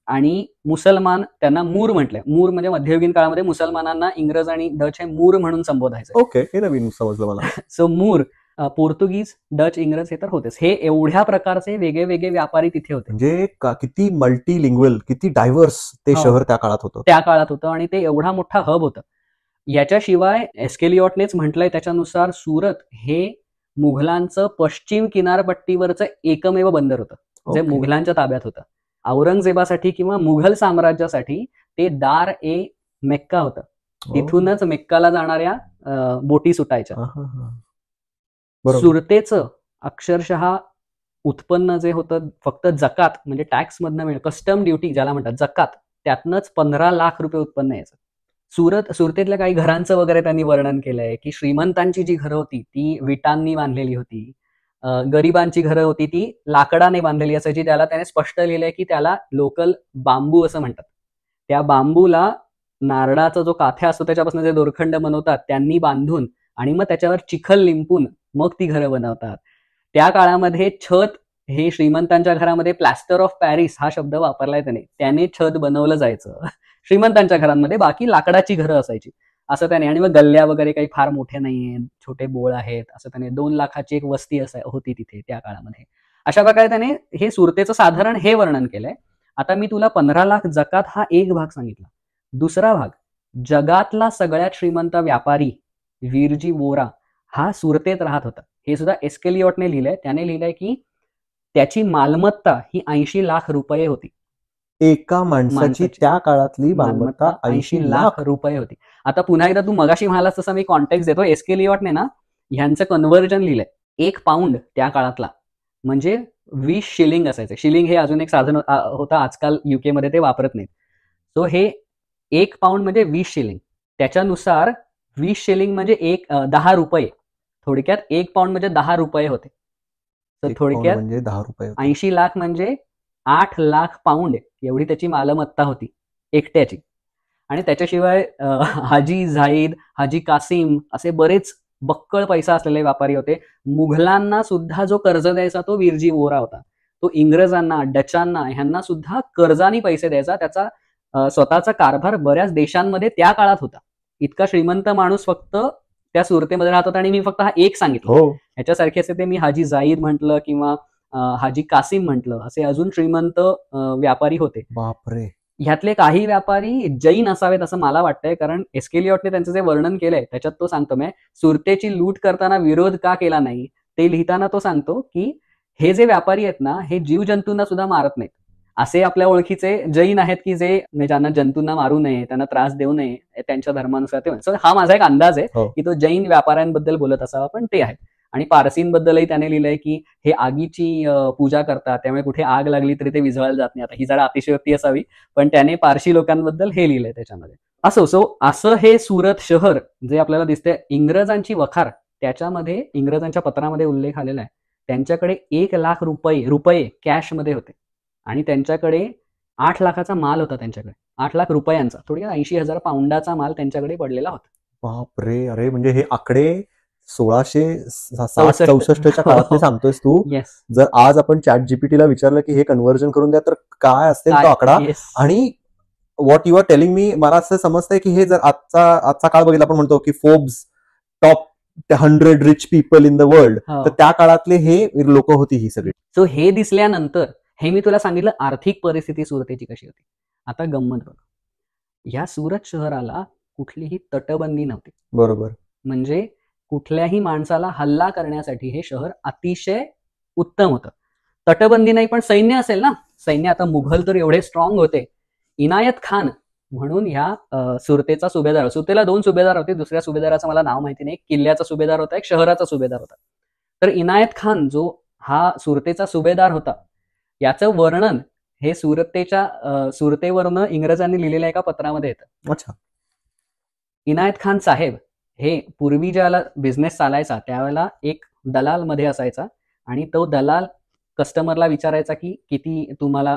आणि मुसलमान त्यांना मूर म्हटले. मूर म्हणजे मध्ययुगीन काळामध्ये मुसलमानांना इंग्रज आणि डच हे मूर म्हणून संबोधायचे. ओके, हे नवीन समजलं मला. सो मूर, पोर्तुगीज, डच, इंग्रज हे तर होतेच. हे एवढ्या प्रकारचे वेगळे वेगळे व्यापारी तिथे होते. म्हणजे किती मल्टीलिंग्वल, किती डायव्हर्स ते शहर त्या काळात होतं. आणि ते एवढा मोठा हब होतं. याच्याशिवाय एस्केलिऑटनेच म्हटलंय त्याच्यानुसार सुरत हे मुघलांचं पश्चिम किनारपट्टीवरचं एकमेव बंदर होतं जे मुघलांच्या ताब्यात होतं. औरंगजेबासाठी किंवा मुघल साम्राज्यासाठी ते दार ए मेक्का होतं. तिथूनच मेक्काला जाणाऱ्या बोटी सुटायच्या. सुरतेचं अक्षरशः उत्पन्न जे होतं फक्त जकात म्हणजे टॅक्स मधनं मिळेल, कस्टम ड्युटी ज्याला म्हणतात, जकात, त्यातनंच 15 लाख रुपये उत्पन्न यायचं. सुरतेतल्या काही घरांचं वगैरे त्यांनी वर्णन केलंय की श्रीमंतांची जी घरं होती ती विटांनी बांधलेली होती, गरिबांची घरं होती ती लाकडाने बांधलेली असायची. त्याला त्याने स्पष्ट लिहिलंय की त्याला लोकल बांबू असं म्हणतात. त्या बांबूला नारळाचा जो काथ्या असतो त्याच्यापासून जे दोरखंड बनवतात त्यांनी बांधून आणि मग त्याच्यावर चिखल लिंपून मग ती घरं बनवतात. त्या काळामध्ये छत हे श्रीमंतांच्या घरामध्ये प्लॅस्टर ऑफ पॅरिस हा शब्द वापरलाय त्याने छत बनवलं जायचं श्रीमंतांच्या घरांमध्ये, बाकी लाकडाची घरं असायची असं त्याने. आणि मग गल्ल्या वगैरे काही फार मोठे नाहीये, छोटे बोळ आहेत असं त्याने. 2 लाखाची एक वस्ती होती तिथे त्या काळामध्ये. अशा प्रकारे त्याने हे सुरतेचं साधारण हे वर्णन केलंय. आता मी तुला 15 लाख जकात हा एक भाग सांगितला. दुसरा भाग, जगातला सगळ्यात श्रीमंत व्यापारी वीरजी वोरा हा सुरतेत राहत होता. हे सुद्धा एस्केलिऑटने लिहिलंय. त्याने लिहिलंय की त्याची मालमत्ता ही 80 लाख रुपये होती. एका माणसाची त्या काळातली मालमत्ता 80 लाख रुपये होती. आता पुन्हा एकदा तू मगाशी म्हणालास तसं मी कॉन्टेक्स्ट देतो. एस्केलिऑटने ना ह्यांचं कन्व्हर्जन लिहिलंय. 1 पाऊंड त्या काळातला म्हणजे 20 शिलिंग असायचे. शिलिंग हे अजून एक साधन होतं, आजकाल युके मध्ये ते वापरत नाहीत. सो हे 1 पाऊंड म्हणजे 20 शिलिंग. त्याच्यानुसार 20 शिलिंग म्हणजे 10 रुपये. थोडक्यात 1 पाऊंड म्हणजे 10 रुपये होते. तर थोडक्यात म्हणजे 10 रुपये. 80 लाख म्हणजे 8 लाख पाऊंड एवढी त्याची मालमत्ता होती एकट्याची. आणि त्याच्याशिवाय हाजी झाईद, हाजी कासिम असे बरेच बक्कळ पैसा असलेले व्यापारी होते. मुघलांना सुद्धा जो कर्ज द्यायचा तो वीरजी वोरा होता. तो इंग्रजांना, डचांना ह्यांना सुद्धा कर्जानी पैसे द्यायचा. त्याचा स्वतःचा कारभार बऱ्याच देशांमध्ये त्या काळात होता. इतका श्रीमंत माणूस फक्त त्या सुरतेमध्ये राहत होता. आणि मी फक्त हा एक सांगितलं. ह्याच्यासारखे असे ते मी हाजी जाईद म्हटलं किंवा हाजी कासिम म्हटलं, असे अजून श्रीमंत व्यापारी होते. बापरे. ह्यातले काही व्यापारी जैन असावेत असं मला वाटतंय, कारण एस्केलिऑटने त्यांचं जे वर्णन केलंय त्याच्यात तो सांगतो मी सुरतेची लूट करताना विरोध का केला नाही ते लिहिताना तो सांगतो की हे जे व्यापारी आहेत ना हे जीवजंतूंना सुद्धा मारत नाहीत. असे आपल्या ओळखीचे जैन आहेत की जे ज्यांना जंतूंना मारू नये, त्यांना त्रास देऊ नये, त्यांच्या धर्मानुसार ते. हा माझा एक अंदाज आहे की तो जैन व्यापाऱ्यांबद्दल बोलत असावा, पण ते आहेत. आणि पारसींबद्दलही त्याने लिहिलंय की हे आगीची पूजा करतात, त्यामुळे कुठे आग लागली तरी ते विझवायला जात नाही. आता ही जरा अतिशयोक्ती असावी, पण त्याने पारशी लोकांबद्दल हे लिहिलंय त्याच्यामध्ये. असं हे सुरत शहर जे आपल्याला दिसतंय. इंग्रजांची वखार त्याच्यामध्ये इंग्रजांच्या पत्रामध्ये उल्लेख आलेला आहे. त्यांच्याकडे 1 लाख रुपये कॅश मध्ये होते आणि त्यांच्याकडे 8 लाखाचा माल होता. त्यांच्याकडे 8 लाख रुपयांचा, थोडक्यात 80,000 पाऊंडाचा माल त्यांच्याकडे पडलेला होता. बापरे. अरे म्हणजे हे आकडे 1664च्या काळातले सांगतोयस तू. येस. जर आज आपण ChatGPT ला विचारलं की हे कन्व्हर्जन करून द्या तर काय असेल तो आकडा. आणि what you are telling me, मला असं समजतंय की हे जर आजचा काळ बघितला, आपण म्हणतो की Forbes top 100 rich people in the world, तर त्या काळातले हे लोक होती ही सगळी. सो हे दिसल्यानंतर हे मी तुला सांगितलं आर्थिक परिस्थिती सुरतेची कशी होती. आता गंमत बघ, या सुरत शहराला कुठलीही तटबंदी नव्हती. बरोबर. म्हणजे कुठल्याही माणसाला हल्ला करण्यासाठी हे शहर अतिशय उत्तम होतं. तटबंदी नाही पण सैन्य असेल ना, सैन्य. आता मुघल तर एवढे स्ट्रॉंग होते. इनायत खान म्हणून ह्या सुरतेचा सुभेदार, सुरतेला 2 सुभेदार होते, दुसऱ्या सुभेदाराचं मला नाव माहिती नाही. किल्ल्याचा सुभेदार होता, एक शहराचा सुभेदार होता. तर इनायत खान जो हा सुरतेचा सुभेदार होता, याचं वर्णन हे सुरतेवरनं इंग्रजांनी लिहिलेल्या एका पत्रामध्ये येतं. अच्छा. इनायत खान साहेब हे पूर्वी ज्याला बिझनेस चालायचा त्यावेळेला एक दलाल मध्ये असायचा, आणि तो दलाल कस्टमरला विचारायचा की किती तुम्हाला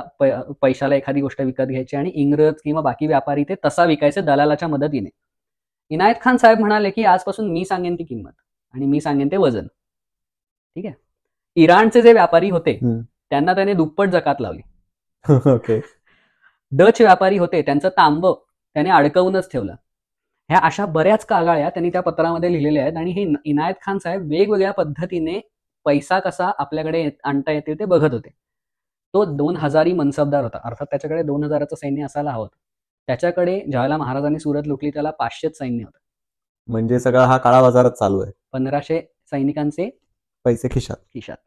पैशाला एखादी गोष्ट विकत घ्यायची, आणि इंग्रज किंवा बाकी व्यापारी ते तसा विकायचे दलालाच्या मदतीने. इनायत खान साहेब म्हणाले की आजपासून मी सांगेन ती किंमत आणि मी सांगेन ते वजन. ठीक आहे. इराणचे जे व्यापारी होते त्यांना त्याने दुप्पट जकात लावली. ओके. डच व्यापारी होते त्यांचं तांब त्याने अडकवूनच ठेवलं. ह्या अशा बऱ्याच कागाळ्या त्यांनी त्या पत्रामध्ये लिहिलेल्या आहेत. आणि हे इनायत खान साहेब वेगवेगळ्या पद्धतीने पैसा कसा आपल्याकडे आणता येतील ते बघत होते. तो 2000 मनसबदार होता, अर्थात त्याच्याकडे 2000चं सैन्य असायला हवं. त्याच्याकडे ज्यावेळेला महाराजांनी सुरत लुटली त्याला 500 सैन्य होतं. म्हणजे सगळा हा काळा बाजारात चालू आहे. 1500 सैनिकांचे पैसे खिशात.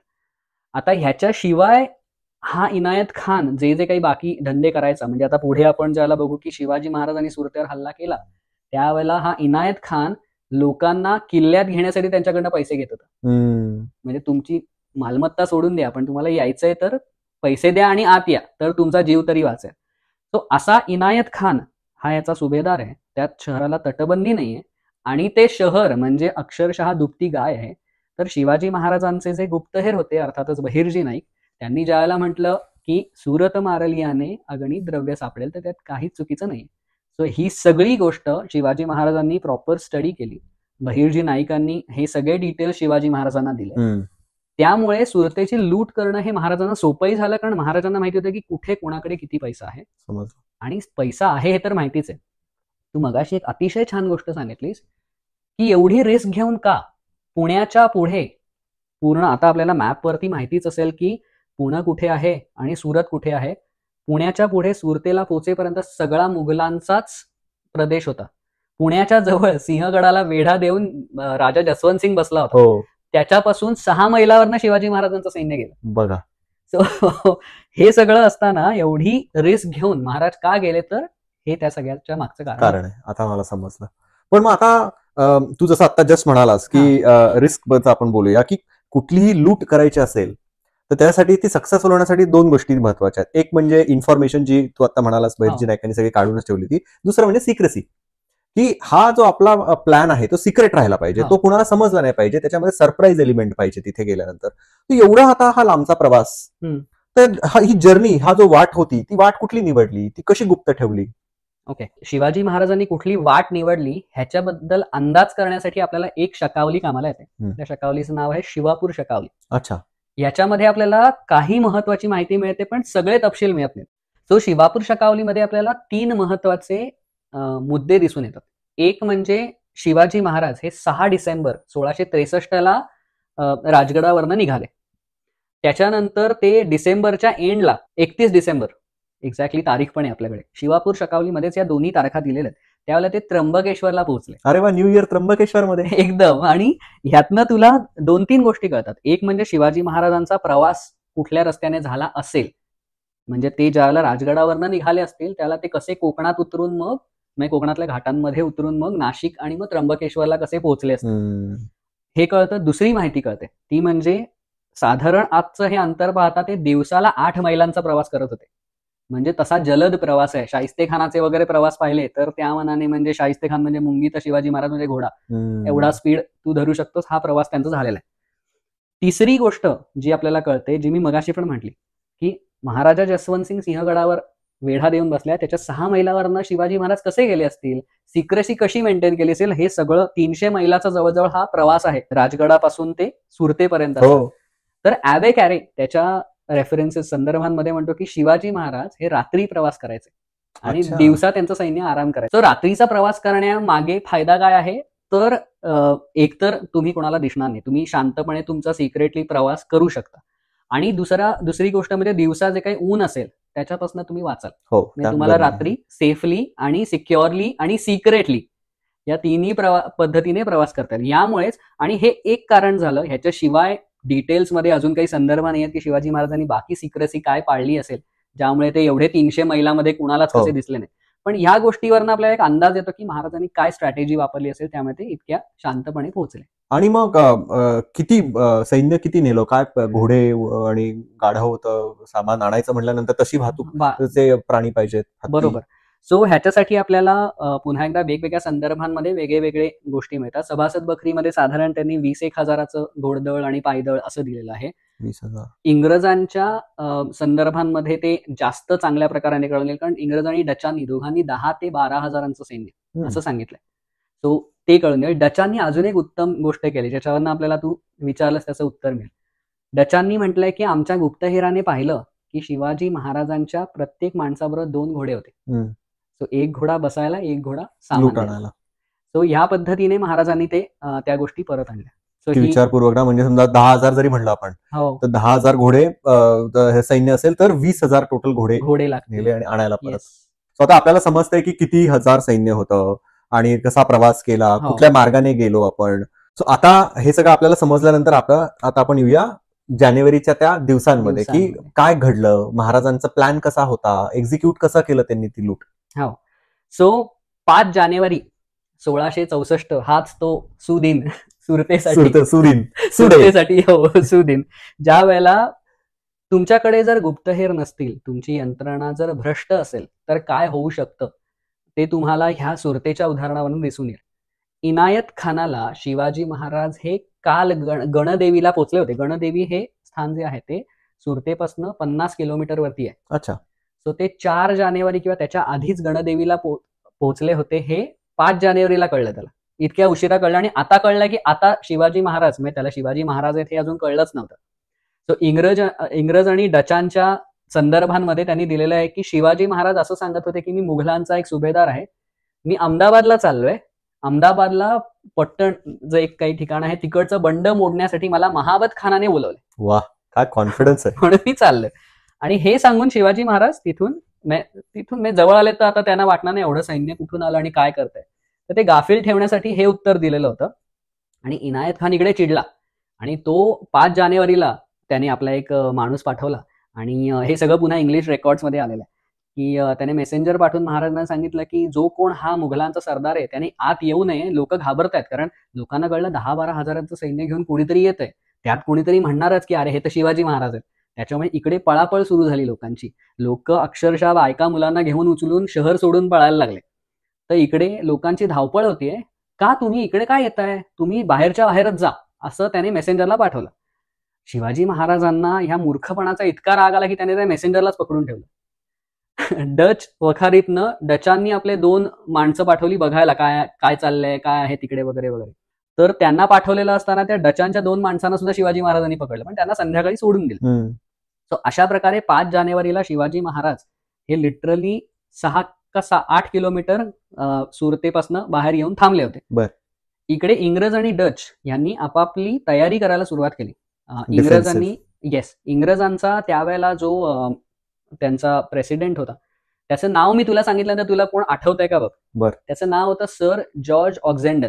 आता ह्याच्याशिवाय हा इनायत खान जे काही बाकी धंदे करायचा, म्हणजे आता पुढे आपण ज्याला बघू की शिवाजी महाराजांनी सुरतेवर हल्ला केला त्यावेळेला हा इनायत खान लोकांना किल्ल्यात घेण्यासाठी त्यांच्याकडनं पैसे घेत होता. म्हणजे तुमची मालमत्ता सोडून द्या, पण तुम्हाला यायचंय तर पैसे द्या आणि आत या, तर तुमचा जीव तरी वाचेल. तो असा इनायत खान हा याचा सुभेदार आहे. त्यात शहराला तटबंदी नाहीये, आणि ते शहर म्हणजे अक्षरशः दुभती गाय आहे. तर शिवाजी महाराजांचे जे गुप्तहेर होते, अर्थातच बहिर्जी नाईक, त्यांनी ज्यावेळेला म्हटलं की सुरत मारलियाने अगणित द्रव्य सापडेल, तर त्यात काहीच चुकीचं नाही. सो ही सगळी गोष्ट शिवाजी महाराजांनी प्रॉपर स्टडी केली. बहिर्जी नाईकांनी हे सगळे डिटेल्स शिवाजी महाराजांना दिले. त्यामुळे सुरतेची लूट करणं हे महाराजांना सोपंही झालं, कारण महाराजांना माहिती होतं की कुठे कोणाकडे किती पैसा आहे. आणि पैसा आहे हे तर माहितीच आहे. तू मगाशी एक अतिशय छान गोष्ट सांगितलीस की एवढी रिस्क घेऊन का पुण्याच्या पुढे पूर्ण, आता आपल्याला मॅपवरती माहितीच असेल की पुणे कुठे आहे आणि सुरत कुठे आहे. पुण्याच्या पुढे सुरतेला पोहोचेपर्यंत सगळा मुघलांचाच प्रदेश होता. पुण्याच्या जवळ सिंहगडाला वेढा देऊन राजा जसवंत सिंग बसला होता. त्याच्यापासून 6 मैलावरनं शिवाजी महाराजांचं सैन्य गेलं बघा. सो हे सगळं असताना एवढी रिस्क घेऊन महाराज का गेले, तर हे त्या सगळ्याच्या मागचं कारण आहे. आता मला समजलं. पण मग आता तू जसं आता जस्ट म्हणालास की रिस्क बद्दल आपण बोलूया की कुठलीही लूट करायची असेल तर त्यासाठी ती सक्सेसफुल होण्यासाठी 2 गोष्टी महत्वाच्या आहेत. एक म्हणजे इन्फॉर्मेशन, जी तू आता म्हणालास बहिर्जी नाईकांनी सगळी काढूनच ठेवली ती. दुसरं म्हणजे सिक्रेसी, की हा जो आपला प्लॅन आहे तो सिक्रेट राहिला पाहिजे, तो कुणाला समजला नाही पाहिजे, त्याच्यामध्ये सरप्राईज एलिमेंट पाहिजे तिथे गेल्यानंतर. तर एवढा आता हा लांबचा प्रवास, तर ही जर्नी, हा जो वाट होती ती वाट कुठली निवडली, ती कशी गुप्त ठेवली? ओके. शिवाजी महाराजांनी कुठली वाट निवडली ह्याच्याबद्दल अंदाज करण्यासाठी आपल्याला एक शकावली कामाला येते. त्या शकावलीचं नाव आहे शिवापूर शकावली. अच्छा. याच्यामध्ये आपल्याला काही महत्वाची माहिती मिळते पण सगळे तपशील मिळत नाहीत. सो शिवापूर शकावलीमध्ये आपल्याला 3 महत्वाचे मुद्दे दिसून येतात. एक म्हणजे शिवाजी महाराज हे 6 डिसेंबर 1663 राजगडावरनं निघाले. त्याच्यानंतर ते डिसेंबरच्या एंडला 31 डिसेंबर एक्झॅक्टली तारीख पण आहे आपल्याकडे. शिवापूर शकावलीमध्येच या दोन्ही तारखा दिलेल्या आहेत. त्यावेळेला ते त्र्यंबकेश्वरला पोहोचले. अरे वा, न्यू इयर त्र्यंबकेश्वर मध्ये एकदम. आणि ह्यातनं तुला 2-3 गोष्टी कळतात. एक म्हणजे शिवाजी महाराजांचा प्रवास कुठल्या रस्त्याने झाला असेल, म्हणजे ते ज्यावेळेला राजगडावरनं निघाले असतील त्याला ते कसे कोकणात उतरून मग कोकणातल्या घाटांमध्ये उतरून मग नाशिक आणि मग त्र्यंबकेश्वरला कसे पोहोचले असतील हे कळतं. दुसरी माहिती कळते ती म्हणजे साधारण आजचं हे अंतर पाहता ते दिवसाला 8 मैलांचा प्रवास करत होते. म्हणजे तसा जलद प्रवास आहे. शाहिस्ते खानाचे वगैरे प्रवास पाहिले तर त्या मनाने, म्हणजे शाहिस्ते खान म्हणजे मुंगी तर शिवाजी महाराज म्हणजे घोडा, एवढा स्पीड तू धरू शकतोस. हा प्रवास त्यांचा झालेला आहे. तिसरी गोष्ट जी आपल्याला कळते, जी मी मगाशी पण म्हटली, की महाराजा जसवंत सिंग सिंहगडावर वेढा देऊन बसलाय, त्याच्या 6 मैलावरनं शिवाजी महाराज कसे गेले असतील, सिक्रेसी कशी मेंटेन केली असेल, हे सगळं 300 मैलाचा जवळजवळ हा प्रवास आहे राजगडापासून ते सुरतेपर्यंत. तर ॲबे कॅरे त्याच्या रेफरन्सेस संदर्भांमध्ये म्हणतो की शिवाजी महाराज हे रात्री प्रवास करायचे आणि दिवसा त्यांचं सैन्य आराम करायचं. तर रात्रीचा प्रवास करण्यामागे फायदा काय आहे, तर एकतर तुम्ही कोणाला दिसणार नाही, तुम्ही शांतपणे तुमचा सिक्रेटली प्रवास करू शकता, आणि दुसरी गोष्ट म्हणजे दिवसा जे काही ऊन असेल त्याच्यापासून तुम्ही वाचाल. तुम्हाला रात्री सेफली आणि सिक्युअरली आणि सिक्रेटली या तिन्ही पद्धतीने प्रवास करता येईल. यामुळेच, आणि हे एक कारण झालं, ह्याच्याशिवाय डिटेल्समध्ये अजून काही संदर्भ नाही आहेत की शिवाजी महाराजांनी बाकी सिक्रेसी काय पाळली असेल ज्यामुळे ते एवढे 300 मैलामध्ये कुणालाच कसे दिसले नाही. पण ह्या गोष्टीवरनं आपल्याला एक अंदाज येतो की महाराजांनी काय स्ट्रॅटेजी वापरली असेल, त्यामुळे ते इतक्या शांतपणे पोहोचले. आणि मग किती सैन्य किती नेलो, काय घोडे आणि गाढव होतं, सामान आणायचं म्हटल्यानंतर तशी वाहतूक प्राणी पाहिजेत. बरोबर. सो ह्याच्यासाठी आपल्याला पुन्हा एकदा वेगवेगळ्या संदर्भांमध्ये वेगळे गोष्टी मिळतात. सभासद बखरीमध्ये साधारण त्यांनी 20,000 घोडदळ आणि पायदळ असं दिलेलं आहे. 20,000. इंग्रजांच्या संदर्भांमध्ये ते जास्त चांगल्या प्रकारे कळून येईल, कारण इंग्रज आणि डचांनी दोघांनी 10 ते 12,000 सैन्य असं सांगितलंय. सो ते कळून येईल. डचांनी अजून एक उत्तम गोष्ट केली, ज्याच्यावरनं आपल्याला तू विचारलंस त्याचं उत्तर मिळेल. डचांनी म्हटलंय की आमच्या गुप्तहेराने पाहिलं की शिवाजी महाराजांच्या प्रत्येक माणसाबरोबर 2 घोडे होते. सो एक घोडा बसायला, एक घोडा सामान. सो ह्या पद्धतीने महाराजांनी त्या गोष्टी परत आणल्या. विचारपूर्वक ना, म्हणजे समजा 10,000 जरी म्हणलं आपण, तर 10,000 घोडे हे सैन्य असेल तर 20,000 टोटल घोडे लागले आणि आणायला परत. सो आता आपल्याला समजतंय की किती हजार सैन्य होतं आणि कसा प्रवास केला, कुठल्या मार्गाने गेलो आपण. सो आता हे सगळं आपल्याला समजल्यानंतर आता आपण येऊया जानेवारीच्या त्या दिवसांमध्ये की काय घडलं, महाराजांचा प्लॅन कसा होता, एक्झिक्यूट कसं केलं त्यांनी ती लूट. सो 5 जानेवारी 1664 हाच तो सुदिन सुरतेसाठी सुदिन, ज्या वेळेला तुमच्याकडे जर गुप्तहेर नसतील, तुमची यंत्रणा जर भ्रष्ट असेल, तर काय होऊ शकतं ते तुम्हाला ह्या सुरतेच्या उदाहरणावरून दिसून येईल. इनायत खानाला शिवाजी महाराज हे काल गणदेवीला पोहोचले होते. गणदेवी हे स्थान जे आहे ते सुरतेपासून 50 किलोमीटर वरती आहे. अच्छा. सो ते 4 जानेवारी किंवा त्याच्या आधीच गणदेवीला पोहोचले होते. हे 5 जानेवारीला कळलं त्याला, इतक्या उशिरा कळलं, आणि आता कळलं की आता शिवाजी महाराज, म्हणजे त्याला शिवाजी महाराज आहेत हे अजून कळलंच नव्हतं. सो इंग्रज आणि डचांच्या संदर्भांमध्ये त्यांनी दिलेलं आहे की शिवाजी महाराज असं सांगत होते की मी मुघलांचा एक सुभेदार आहे, मी अहमदाबादला चाललोय, अहमदाबादला पट्टण जे एक काही ठिकाण आहे तिकडचं बंड मोडण्यासाठी मला महाबत खानाने बोलवले. वा, काय कॉन्फिडन्स आहे. म्हणून मी चाललोय. आणि हे सांगून शिवाजी महाराज तिथून जवळ आले, तर आता त्यांना वाटणार नाही एवढं सैन्य कुठून आलं आणि काय करताय, तर ते गाफील ठेवण्यासाठी हे उत्तर दिलेलं होतं. आणि इनायत खान इकडे चिडला आणि तो 5 जानेवारीला त्याने आपला एक माणूस पाठवला, आणि हे सगळं पुन्हा इंग्लिश रेकॉर्ड्समध्ये आलेलं आहे की त्याने मेसेंजर पाठवून महाराजांना सांगितलं की जो कोण हा मुघलांचा सरदार आहे त्याने आत येऊ नये, लोक घाबरतायत, कारण लोकांना कळलं 10-12 हजारांचं सैन्य घेऊन कोणीतरी येतंय, त्यात कोणीतरी म्हणणारच की अरे हे तर शिवाजी महाराज आहेत. त्याच्यामुळे इकडे पळापळ सुरू झाली लोकांची. लोक अक्षरशः बायका मुलांना घेऊन उचलून शहर सोडून पळायला लागले. तर इकडे लोकांची धावपळ होतीये, का तुम्ही इकडे काय येताय, तुम्ही बाहेरच्या बाहेरच जा, असं त्याने मेसेंजरला पाठवलं. शिवाजी महाराजांना ह्या मूर्खपणाचा इतका राग आला की त्याने त्या मेसेंजरलाच पकडून ठेवलं. डच वखारीतनं डचांनी आपले 2 माणसं पाठवली बघायला काय चाललंय, काय आहे तिकडे वगैरे वगैरे. तर त्यांना पाठवलेलं असताना त्या डचांच्या 2 माणसांना सुद्धा शिवाजी महाराजांनी पकडलं, पण त्यांना संध्याकाळी सोडून दिलं. सो अशा प्रकारे 5 जानेवारीला शिवाजी महाराज हे लिटरली 6 का 8 किलोमीटर सुरतेपासून बाहेर येऊन थांबले होते. इकडे इंग्रज आणि डच यांनी आपापली तयारी करायला सुरुवात केली. इंग्रजांचा त्यावेळेला जो त्यांचा प्रेसिडेंट होता, त्याचं नाव मी तुला सांगितलं तर तुला कोण आठवतंय का बघ. त्याचं नाव होतं सर जॉर्ज ऑक्झेंडन.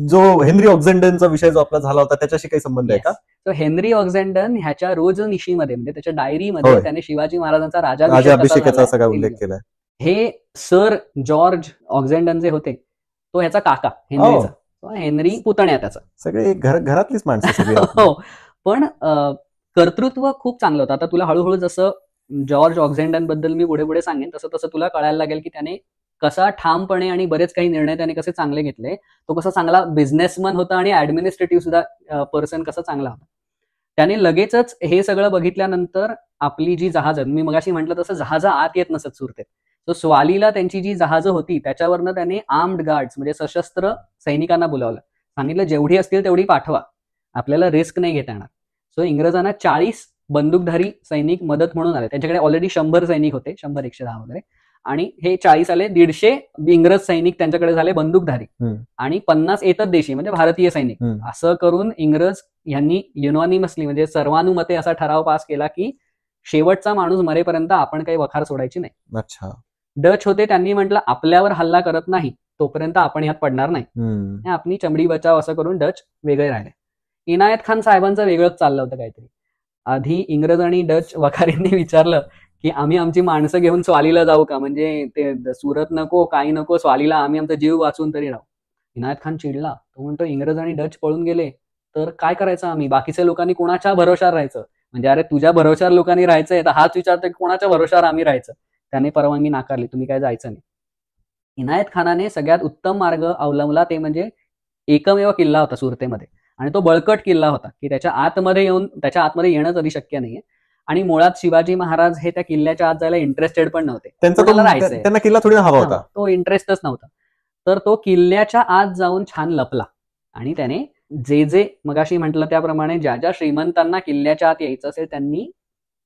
जो हेनरी ऑक्झेंडनचा विषय जो आपला झाला होता त्याच्याशी काही संबंध आहे का? तर हेनरी ऑक्झेंडन ह्याच्या रोजनिशीमध्ये, म्हणजे त्याच्या डायरीमध्ये त्याने शिवाजी महाराजांचा राज्याभिषेकाचा सगळा उल्लेख केलाय. हे सर जॉर्ज ऑक्झेंडन जे होते तो ह्याचा काका हेनरीचा, हेनरी पुतण्या त्याचा, सगळे घरातलीच माणसं. हो, पण कर्तृत्व खूप चांगलं होतं. आता तुला हळूहळू जसं जॉर्ज ऑक्झेंडन बद्दल मी पुढे पुढे सांगेन तसं तसं तुला कळायला लागेल की त्याने कसा ठामपणे आणि बरेच काही निर्णय त्याने कसे चांगले घेतले, तो कसा चांगला बिझनेसमन होता आणि ऍडमिनिस्ट्रेटिव्ह सुद्धा पर्सन कसा चांगला होता. त्याने लगेचच हे सगळं बघितल्यानंतर आपली जी जहाजं, मी मगाशी म्हटलं तसं जहाजं आत येत नसत सुरतेत, तो स्वालीला त्यांची जी जहाजं होती त्याच्यावरनं त्याने आर्म्ड गार्ड्स म्हणजे सशस्त्र सैनिकांना बोलावलं, सांगितलं जेवढी असतील तेवढी पाठवा, आपल्याला रिस्क नाही घेता येणार. सो इंग्रजांना 40 बंदूकधारी सैनिक मदत म्हणून आले. त्यांच्याकडे ऑलरेडी 100 सैनिक होते, 100-110 वगैरे, आणि हे 40 आले. 150 इंग्रज सैनिक त्यांच्याकडे झाले बंदूकधारी, आणि 50 येतात देशी म्हणजे भारतीय सैनिक. असं करून इंग्रज यांनी युनॉनिमसली म्हणजे सर्वानुमते असा ठराव पास केला की शेवटचा माणूस मरेपर्यंत आपण काही वखार सोडायची नाही. अच्छा. डच होते, त्यांनी म्हटलं आपल्यावर हल्ला करत नाही तोपर्यंत आपण ह्यात पडणार नाही, आपली चमडी बचाव, असं करून डच वेगळे राहिले. इनायत खान साहेबांचं वेगळंच चाललं होतं काहीतरी. आधी इंग्रज आणि डच वखारींनी विचारलं की आम्ही आमची माणसं घेऊन स्वालीला जाऊ का, म्हणजे ते सुरत नको काही नको, स्वालीला आम्ही आमचा जीव वाचून तरी राहू. इनायत खान चिडला, तो म्हणतो इंग्रज आणि डच पळून गेले तर काय करायचं आम्ही, बाकीच्या लोकांनी कोणाच्या भरोशावर राहायचं, म्हणजे अरे तुझ्या भरोशावर लोकांनी राहायचंय तर हाच विचारतोय कोणाच्या भरोशावर आम्ही राहायचं. त्याने परवानगी नाकारली, तुम्ही काय जायचं नाही. इनायत खानाने सगळ्यात उत्तम मार्ग अवलंबला, ते म्हणजे एकमेव किल्ला होता सुरतेमध्ये, आणि तो बळकट किल्ला होता की त्याच्या आतमध्ये येणं तरी शक्य नाहीये. आणि मुळात शिवाजी महाराज हे त्या किल्ल्याच्या आत जायला इंटरेस्टेड पण नव्हते, त्यांना किल्ला थोडी हवा होता, तो इंटरेस्टच नव्हता. तर तो किल्ल्याच्या आत जाऊन छान लपला, आणि त्याने जे मगाशी म्हटलं त्याप्रमाणे ज्या श्रीमंतांना किल्ल्याच्या आत यायचं असेल त्यांनी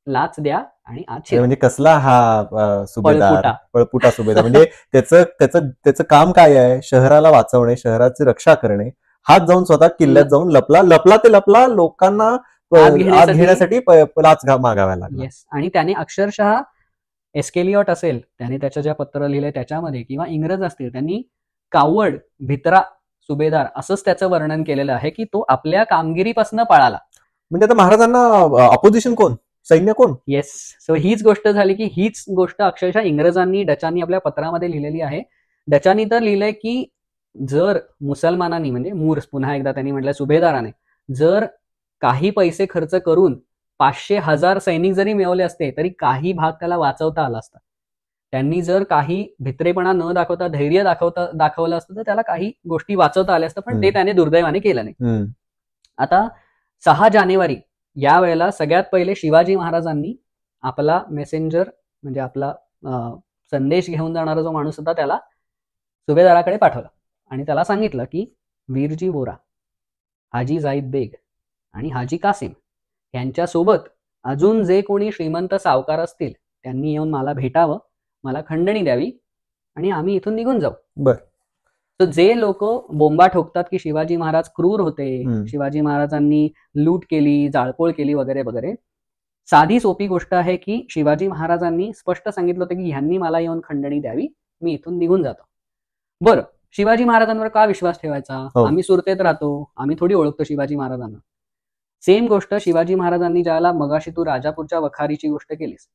लाच द्या आणि आत. म्हणजे कसला हा सुभेदार, पळपुटा सुभेदार, म्हणजे त्याचं काम काय आहे, शहराला वाचवणे, शहराची रक्षा करणे. हात जाऊन स्वतः किल्ल्यात जाऊन लपला लोकांना आत घेण्यासाठी लाच मागाव्या लागल्या. येस. आणि त्याने अक्षरशः एस्केलिओट असेल, त्याने त्याच्या ज्या पत्र लिहिले त्याच्यामध्ये, किंवा इंग्रज असतील, त्यांनी कावड, भित्रा, सुभेदार असंच त्याचं वर्णन केलेलं आहे की तो आपल्या कामगिरीपासून पळाला. म्हणजे आता महाराजांना अपोजिशन कोण, सैन्य कोण? येस. सो हीच गोष्ट झाली की हीच गोष्ट अक्षरशः इंग्रजांनी, डचांनी आपल्या पत्रामध्ये लिहिलेली आहे. डचांनी तर लिहिलंय की जर मुसलमानांनी, म्हणजे मूर्स, पुन्हा एकदा त्यांनी म्हटलं सुभेदाराने, जर काही पैसे खर्च करून 500-1000 सैनिक जरी मिळवले असते तरी काही भाग त्याला वाचवता आला असता. त्यांनी जर काही भित्रेपणा न दाखवता धैर्य दाखवलं असतं तर त्याला काही गोष्टी वाचवता आल्या असतं, पण ते त्याने दुर्दैवाने केलं नाही. आता 6 जानेवारी या वेळेला सगळ्यात पहिले शिवाजी महाराजांनी आपला मेसेंजर, म्हणजे आपला संदेश घेऊन जाणारा जो माणूस होता त्याला सुभेदाराकडे पाठवला, आणि त्याला सांगितलं की वीरजी वोरा, हाजी जाईद बेग आणि हाजी कासिम यांच्यासोबत अजून जे कोणी श्रीमंत सावकार असतील त्यांनी येऊन मला भेटावं, मला खंडणी द्यावी, आणि आम्ही इथून निघून जाऊ. तर जे लोक बोंबा ठोकतात की शिवाजी महाराज क्रूर होते, शिवाजी महाराजांनी लूट केली, जाळपोळ केली वगैरे वगैरे, साधी सोपी गोष्ट आहे की शिवाजी महाराजांनी स्पष्ट सांगितलं होतं की ह्यांनी मला येऊन खंडणी द्यावी, मी इथून निघून जातो. बरं, शिवाजी महाराजांवर का विश्वास ठेवायचा, आम्ही सुरतेत राहतो, आम्ही थोडी ओळखतो शिवाजी महाराजांना. सेम गोष्ट शिवाजी महाराजांनी ज्यावेळेला, मगाशी तू राजापूरच्या वखारीची गोष्ट केलीस,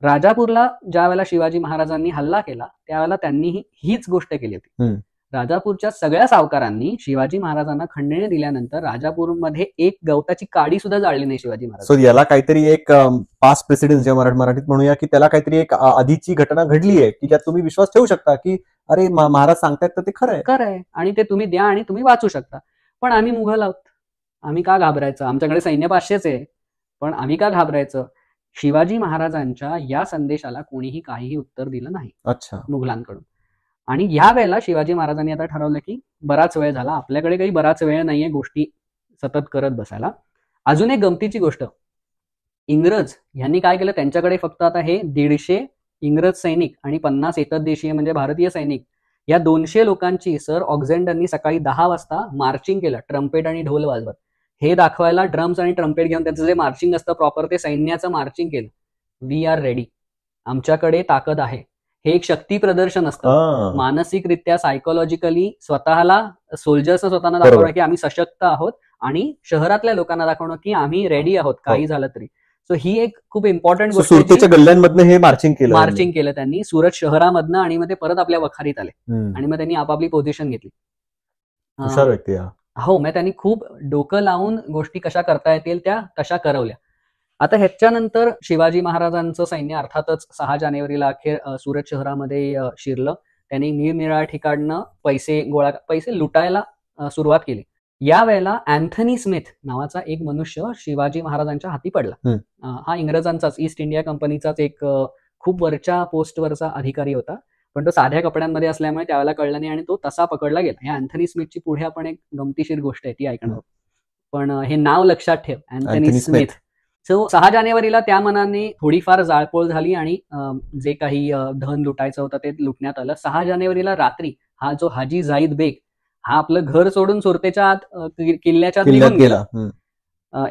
राजापूरला ज्या वेळेला शिवाजी महाराजांनी हल्ला केला त्यावेळेला त्यांनी हीच गोष्ट केली होती. राजापूरच्या सगळ्या सावकारांनी शिवाजी महाराजांना खंडणी दिल्यानंतर राजापूरमध्ये एक गवताची काडी सुद्धा जाळली नाही शिवाजी महाराज. सो याला काहीतरी एक पास्ट प्रेसिडेंट जे मराठीत म्हणूया की त्याला काहीतरी एक आधीची घटना घडली आहे की ज्यात तुम्ही विश्वास ठेवू शकता की अरे महाराज सांगतायत तर ते खरं आहे, आणि ते तुम्ही द्या आणि तुम्ही वाचू शकता. पण आम्ही मुघल आहोत, आम्ही का घाबरायचं, आमच्याकडे सैन्य 500च आहे, पण आम्ही का घाबरायचं. शिवाजी महाराजांच्या या संदेशाला कोणीही काहीही उत्तर दिलं नाही मुघलांकडून. आणि या वेळेला शिवाजी महाराजांनी आता ठरवलं की बराच वेळ झाला, आपल्याकडे काही बराच वेळ नाहीये गोष्टी सतत करत बसायला. अजून एक गमतीची गोष्ट, इंग्रज यांनी काय केलं, त्यांच्याकडे फक्त आता हे 150 इंग्रज सैनिक आणि 50 एतद्देशीय म्हणजे भारतीय सैनिक, या 200 लोकांची सर ऑक्झेंडरनी सकाळी 10 वाजता मार्चिंग केलं, ट्रम्पेट आणि ढोल वाजवत. हे दाखवायला ड्रम्स आणि ट्रम्पेट घेऊन त्यांचं जे मार्चिंग असतं प्रॉपर, ते सैन्याचं मार्चिंग केलं. वी आर रेडी, आमच्याकडे ताकद आहे. हे एक शक्ती प्रदर्शन असतं, मानसिकरित्या, सायकोलॉजिकली स्वतःला, सोल्जर्सना स्वतःला दाखवणं की आम्ही सशक्त आहोत, आणि शहरातल्या लोकांना दाखवणं की आम्ही रेडी आहोत काही झालं तरी. सो ही एक खूप इम्पॉर्टंट गोष्ट. सुरतेच्या गल्ल्यांमधनं हे मार्चिंग केलं त्यांनी, सुरत शहरामधनं, आणि मग ते परत आपल्या वखारीत आले, आणि मग त्यांनी आपापली पोझिशन घेतली. हो, मग त्यांनी खूप डोकं लावून गोष्टी कशा करता येतील त्या कशा करवल्या. आता ह्याच्यानंतर शिवाजी महाराजांचं सैन्य अर्थातच 6 जानेवारीला अखेर सुरत शहरामध्ये शिरलं. त्यांनी निरनिराळ्या ठिकाणनं पैसे लुटायला सुरुवात केली. यावेळेला अँथनी स्मिथ नावाचा एक मनुष्य शिवाजी महाराजांच्या हाती पडला. हा इंग्रजांचाच, ईस्ट इंडिया कंपनीचाच एक खूप वरच्या पोस्टवरचा अधिकारी होता, पण तो साध्या कपड्यांमध्ये असल्यामुळे त्यावेळेला कळलं नाही आणि तो तसा पकडला गेला. या अँथनी स्मिथची पुढे आपण एक गमतीशीर गोष्ट आहे ती ऐकणार, पण हे नाव लक्षात ठेव, अँथनी स्मिथ. सो 6 जानेवारीला त्या मनाने थोडीफार जाळपोळ झाली आणि जे काही धन लुटायचं होतं ते लुटण्यात आलं. 6 जानेवारीला रात्री हा जो हाजी जाईद बेग हा आपलं घर सोडून सुरतेच्या आत किल्ल्याच्या निघून गेला.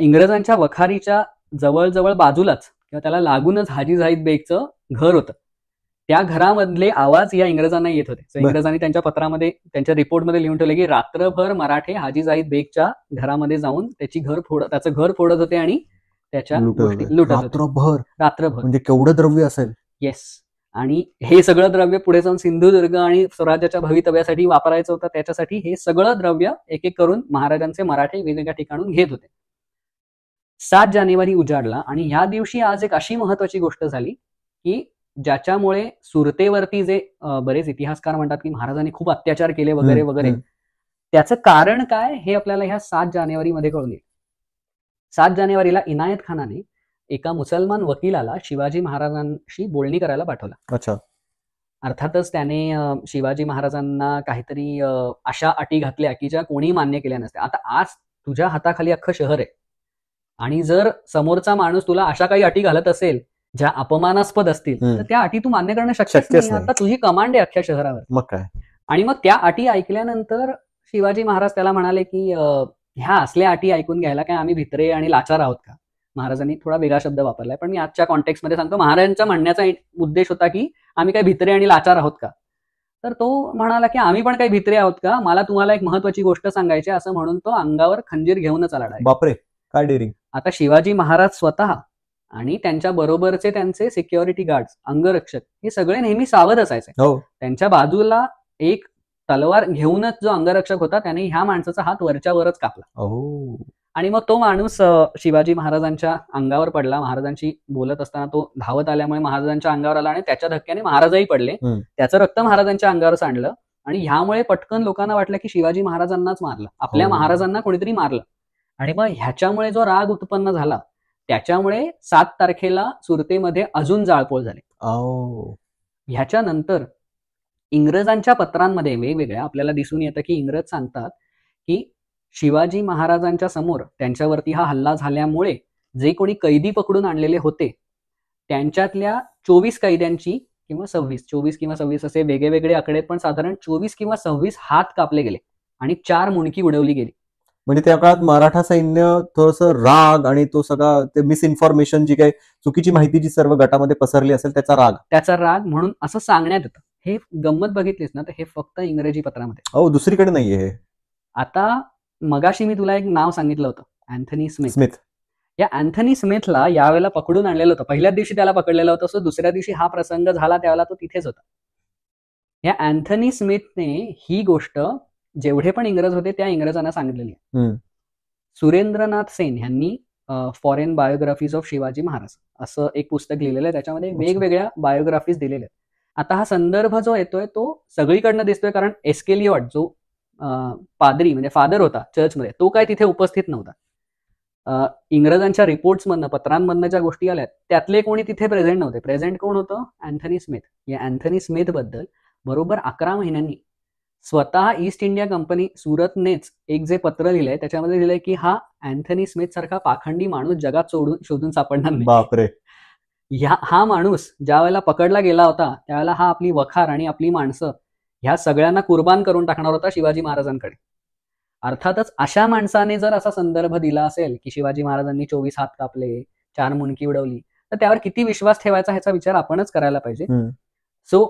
इंग्रजांच्या वखारीच्या जवळजवळ बाजूलाच किंवा त्याला लागूनच हाजी जाईद बेगचं घर होतं. त्या घरामधले आवाज या इंग्रजांना येत होते. इंग्रजांनी त्यांच्या पत्रामध्ये, त्यांच्या रिपोर्टमध्ये लिहून ठेवले की रात्रभर मराठे हाजी जाईद बेगच्या घरामध्ये जाऊन त्याचं घर फोडत होते आणि त्याच्या गोष्टी लुटत होते रात्रभर. म्हणजे केवढं द्रव्य असेल. येस. आणि हे सगळं द्रव्य पुढे जाऊन सिंधुदुर्ग आणि स्वराज्याच्या भवितव्यासाठी वापरायचं होतं. त्याच्यासाठी हे सगळं द्रव्य एक एक करून महाराजांचे मराठे वेगवेगळ्या ठिकाणून घेत होते. 7 जानेवारी उजाडला आणि ह्या दिवशी आज एक अशी महत्वाची गोष्ट झाली की ज्याच्यामुळे सुरतेवरती जे बरेच इतिहासकार म्हणतात की महाराजांनी खूप अत्याचार केले वगैरे वगैरे, त्याचं कारण काय हे आपल्याला ह्या 7 जानेवारीमध्ये कळून येईल. 7 जानेवारीला इनायत खानाने एका मुसलमान वकिलाला शिवाजी महाराजांशी बोलणी करायला पाठवला. अच्छा. अर्थातच त्याने शिवाजी महाराजांना काहीतरी अशा अटी घातल्या की ज्या कोणी मान्य केल्या नसत्या. आता आज तुझ्या हाताखाली अख्खं शहर आहे आणि जर समोरचा माणूस तुला अशा काही अटी घालत असेल ज्या अपमानास्पद असतील तर त्या अटी तू मान्य करणं शक्यच नाही. आता तुझी कमांड आहे अख्ख्या शहरावर. मग काय. आणि मग त्या अटी ऐकल्यानंतर शिवाजी महाराज त्याला म्हणाले की ह्या असल्या अटी ऐकून घ्यायला काय आम्ही भित्रे आणि लाचार आहोत का. महाराजांनी थोडा वेगळा शब्द वापरलाय, पण मी आजच्या कॉन्टेक्स्टमध्ये सांगतो. महाराजांच्या म्हणण्याचा उद्देश होता की आम्ही काही भित्रे आणि लाचार आहोत का. तर तो म्हणाला की आम्ही पण काही भित्रे आहोत का, मला तुम्हाला एक महत्वाची गोष्ट सांगायची, असं म्हणून तो अंगावर खंजीर घेऊनच आला. बापरे, काय डेअरिंग. आता शिवाजी महाराज स्वतः आणि त्यांच्या बरोबरचे त्यांचे सिक्युरिटी गार्ड्स, अंगरक्षक, हे सगळे नेहमी सावध असायचे. त्यांच्या बाजूला एक तलवार घेऊनच जो अंगरक्षक होता त्याने ह्या माणसाचा हात वरच्या वरच कापला. आणि मग तो माणूस शिवाजी महाराजांच्या अंगावर पडला. महाराजांशी बोलत असताना तो धावत आल्यामुळे महाराजांच्या अंगावर आला आणि त्याच्या धक्क्याने महाराजही पडले. त्याचं रक्त महाराजांच्या अंगावर सांडलं आणि ह्यामुळे पटकन लोकांना वाटलं की शिवाजी महाराजांनाच मारलं, आपल्या महाराजांना कोणीतरी मारलं. आणि मग ह्याच्यामुळे जो राग उत्पन्न झाला त्याच्यामुळे 7 तारखेला सुरतेमध्ये अजून जाळपोळ झाली. ह्याच्यानंतर इंग्रजांच्या पत्रांमध्ये वेगवेगळ्या आपल्याला दिसून येतं की इंग्रज सांगतात की शिवाजी महाराजांच्या समोर त्यांच्यावरती हा हल्ला झाल्यामुळे जे कोणी कैदी पकडून आणलेले होते त्यांच्यातल्या 24 कैद्यांची किंवा 24 असे वेगवेगळे आकडे, पण साधारण 24 किंवा 26 हात कापले गेले आणि 4 मुंडकी उडवली गेली. म्हणजे त्या काळात मराठा सैन्य थोडंसं राग आणि तो सगळा ते मिसइन्फॉर्मेशन, जी काही चुकीची माहिती जी सर्व गटामध्ये पसरली असेल त्याचा राग म्हणून असं सांगण्यात येतं. हे गंमत बघितलीस ना तर हे फक्त इंग्रजी पत्रामध्ये, दुसरीकडे नाहीये. आता मगाशी मी तुला एक नाव सांगितलं होतं, अँथनी स्मिथ. या अँथनी स्मिथला यावेळेला पकडून आणलेलं होतं. पहिल्याच दिवशी त्याला पकडलेलं होतं, सो दुसऱ्या दिवशी हा प्रसंग झाला त्यावेळेला तो तिथेच होता. या अँथनी स्मिथने ही गोष्ट जेवढे पण इंग्रज होते त्या इंग्रजांना सांगितलेली आहे. सुरेंद्रनाथ सेन यांनी foreign biographies of Shivaji Maharaj असं एक पुस्तक लिहिलेलं आहे. त्याच्यामध्ये वेगवेगळ्या बायोग्राफीज दिलेल्या आहेत. आता हा संदर्भ जो येतोय तो सगळीकडनं दिसतोय, कारण एस्केलिऑट जो पादरी म्हणजे फादर होता चर्चमध्ये तो काय तिथे उपस्थित नव्हता. इंग्रजांच्या रिपोर्ट्समधनं, पत्रांमधनं ज्या गोष्टी आल्या त्यातले कोणी तिथे प्रेझेंट नव्हते. प्रेझेंट कोण होतं? Anthony Smith. या अँथनी स्मिथ बद्दल बरोबर 11 महिन्यांनी स्वतः ईस्ट इंडिया कंपनी सुरतनेच एक जे पत्र लिहिलंय त्याच्यामध्ये लिहिलंय की हा अँथनी स्मिथ सारखा पाखंडी माणूस जगात शोधून सापडणार नाही. बापरे. हा माणूस ज्या वेळेला पकडला गेला होता त्यावेळेला हा आपली वखार आणि आपली माणसं ह्या सगळ्यांना कुर्बान करून टाकणार होता शिवाजी महाराजांकडे. अर्थातच अशा माणसाने जर असा संदर्भ दिला असेल की शिवाजी महाराजांनी 24 हात कापले, 4 मुंडकी उडवली, तर त्यावर किती विश्वास ठेवायचा ह्याचा विचार आपणच करायला पाहिजे. सो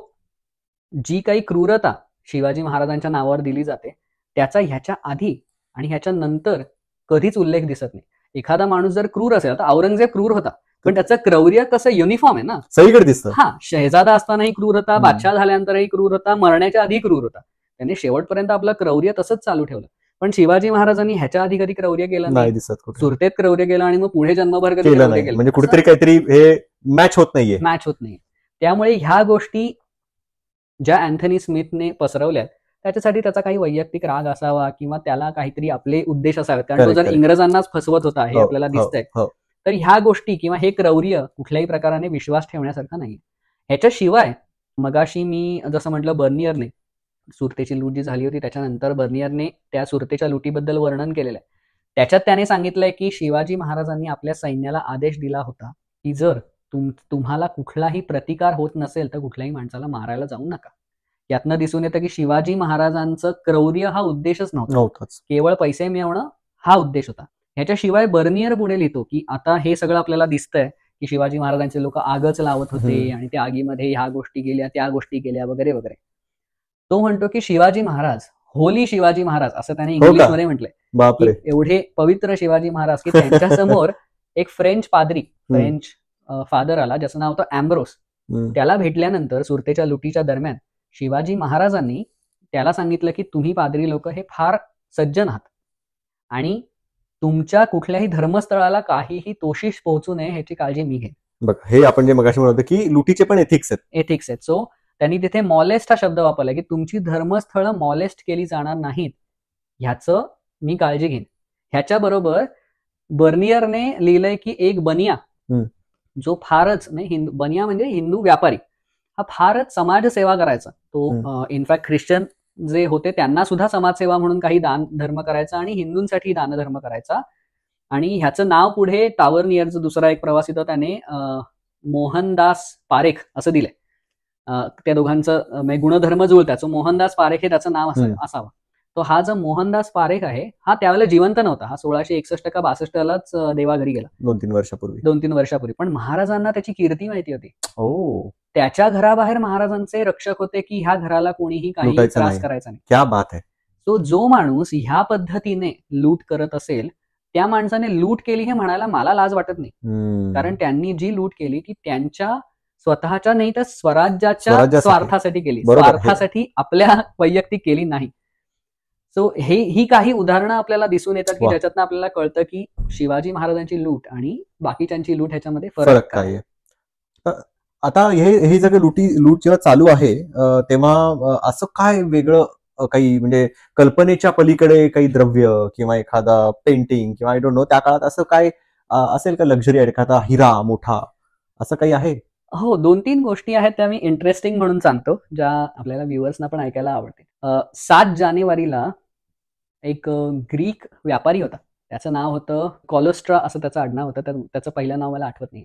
जी काही क्रूरता शिवाजी महाराजांच्या नावावर दिली जाते त्याचा ह्याच्या आधी आणि ह्याच्या नंतर कधीच उल्लेख दिसत नाही. एखादा माणूस जर क्रूर असेल, आता औरंगजेब क्रूर होता पण त्याचं क्रौर्य कसं युनिफॉर्म आहे ना, सगळीकडे दिसतं. शहजादा असतानाही क्रूर होता, बादशाह झाल्यानंतरही क्रूर होता, मरण्याच्या आधी क्रूर होता. त्याने शेवटपर्यंत आपलं क्रौर्य तसंच चालू ठेवलं. पण शिवाजी महाराजांनी ह्याच्या आधी कधी क्रौर्य केलं नाही दिसत. सुरतेत क्रौर्य केलं आणि मग पुढे जन्मभर कधी क्रौर्य केलं, म्हणजे कुठेतरी काहीतरी हे मॅच होत नाहीये. त्यामुळे ह्या गोष्टी ज्या अँथनी स्मिथने पसरवल्यात त्याच्यासाठी त्याचा काही वैयक्तिक राग असावा किंवा त्याला काहीतरी आपले उद्देश असावेत, कारण तो जर इंग्रजांनाच फसवत होता हे आपल्याला दिसतंय, तर ह्या गोष्टी किंवा हे क्रौर्य कुठल्याही प्रकाराने विश्वास ठेवण्यासारखं नाही. ह्याच्याशिवाय मगाशी मी जसं म्हटलं, बर्नियरने सुरतेची लूट जी झाली होती त्याच्यानंतर बर्नियरने त्या सुरतेच्या लुटीबद्दल वर्णन केलेलं आहे. त्याच्यात त्याने सांगितलंय की शिवाजी महाराजांनी आपल्या सैन्याला आदेश दिला होता की जर तुम्हाला कुठलाही प्रतिकार होत नसेल तर कुठल्याही माणसाला मारायला जाऊ नका. यातनं दिसून येतं की शिवाजी महाराजांचं क्रौर्य हा उद्देशच नव्हताच, केवळ पैसे मिळवणं हा उद्देश होता. ह्याच्याशिवाय बर्नियर पुढे लिहितो की आता हे सगळं आपल्याला दिसतंय की शिवाजी महाराजांचे लोक आगच लावत होते आणि त्या आगीमध्ये ह्या गोष्टी गेल्या त्या गोष्टी गेल्या वगैरे वगैरे. तो म्हणतो की शिवाजी महाराज, होली शिवाजी महाराज असं त्याने इंग्लिशमध्ये म्हटलंय, एवढे पवित्र शिवाजी महाराज की त्यांच्या समोर एक फ्रेंच पादरी, फ्रेंच फादर आला ज्याचं नाव होतं अँब्रोस. त्याला भेटल्यानंतर सुरतेच्या लुटीच्या दरम्यान शिवाजी महाराजांनी त्याला सांगितलं की तुम्ही पादरी लोक हे फार सज्जन आहात आणि तुमच्या कुठल्याही धर्मस्थळाला काहीही तोशिष पोहोचू नये ह्याची काळजी मी घेईन. बघा, हे आपण जे मगाशी म्हणतो की लुटीचे पण एथिक्स आहेत. सो त्यांनी तिथे मॉलेस्ट हा शब्द वापरला की तुमची धर्मस्थळं मॉलेस्ट केली जाणार नाहीत ह्याचं मी काळजी घेईन. ह्याच्याबरोबर बर्नियरने लिहिलंय की एक बनिया जो फारच बनिया म्हणजे हिंदू व्यापारी, हा फारच समाजसेवा करायचा. तो इनफॅक्ट ख्रिश्चन जे होते त्यांना सुद्धा समाजसेवा म्हणून काही दान धर्म करायचा आणि हिंदूंसाठी दानधर्म करायचा. आणि ह्याचं नाव पुढे टावरनियरचा दुसरा एक प्रवासी होता त्याने मोहनदास पारेख असं दिलंय. त्या दोघांचं गुणधर्म जुळतात. मोहनदास पारेख हे त्याचं नाव असावं. तो हा जो मोहनदास पारेख आहे हा त्यावेळेला जिवंत नव्हता. हा 1661 का 62लाच देवाघरी गेला, 2-3 वर्षापूर्वी. पण महाराजांना त्याची कीर्ती माहिती होती. त्याच्या घराबाहेर महाराजांचे रक्षक होते की ह्या घराला कोणीही काही त्रास करायचा नाही. क्या बात आहे. तो जो माणूस ह्या पद्धतीने लूट करत असेल त्या माणसाने लूट केली हे म्हणायला मला लाज वाटत नाही, कारण त्यांनी जी लूट केली ती त्यांच्या स्वतःच्या नाही तर स्वराज्याच्या स्वार्थासाठी केली, स्वार्थासाठी आपल्या वैयक्तिक केली नाही. सो ही काही उदाहरणं आपल्याला दिसून येतात की ज्याच्यातनं आपल्याला कळतं की शिवाजी महाराजांची लूट आणि बाकीच्यांची लूट ह्याच्यामध्ये फरक काय आहे. आता हे सगळं लूट जेव्हा चालू आहे तेव्हा असं काय वेगळं काही म्हणजे कल्पनेच्या पलीकडे काही द्रव्य किंवा एखादा पेंटिंग किंवा आय डोंट नो त्या काळात असं काय असेल का, लक्झरी एखादा हिरा मोठा असं काही आहे? हो, 2-3 गोष्टी आहेत त्या मी इंटरेस्टिंग म्हणून सांगतो ज्या आपल्याला व्ह्युअर्सना पण ऐकायला आवडते. 7 जानेवारीला एक ग्रीक व्यापारी होता, त्याचं नाव होतं कॉलोस्ट्रा असं त्याचं आडनाव होतं, त्याचं पहिलं नाव मला आठवत नाही.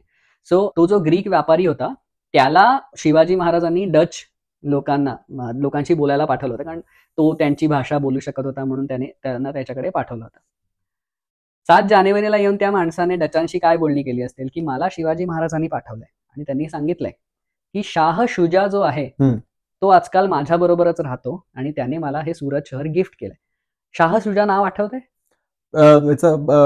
सो तो जो ग्रीक व्यापारी होता त्याला शिवाजी महाराजांनी डच लोकांशी बोलायला पाठवलं होतं, कारण तो त्यांची भाषा बोलू शकत होता म्हणून त्यांना त्याच्याकडे पाठवलं होतं. 7 जानेवारीला येऊन त्या माणसाने डचांशी काय बोलणी केली असेल की मला शिवाजी महाराजांनी पाठवलंय आणि त्यांनी सांगितलंय की शाह शुजा जो आहे तो आजकाल माझ्या बरोबरच राहतो आणि त्याने मला हे सुरत शहर गिफ्ट केलंय. शाह शुजा नाव आठवतंय?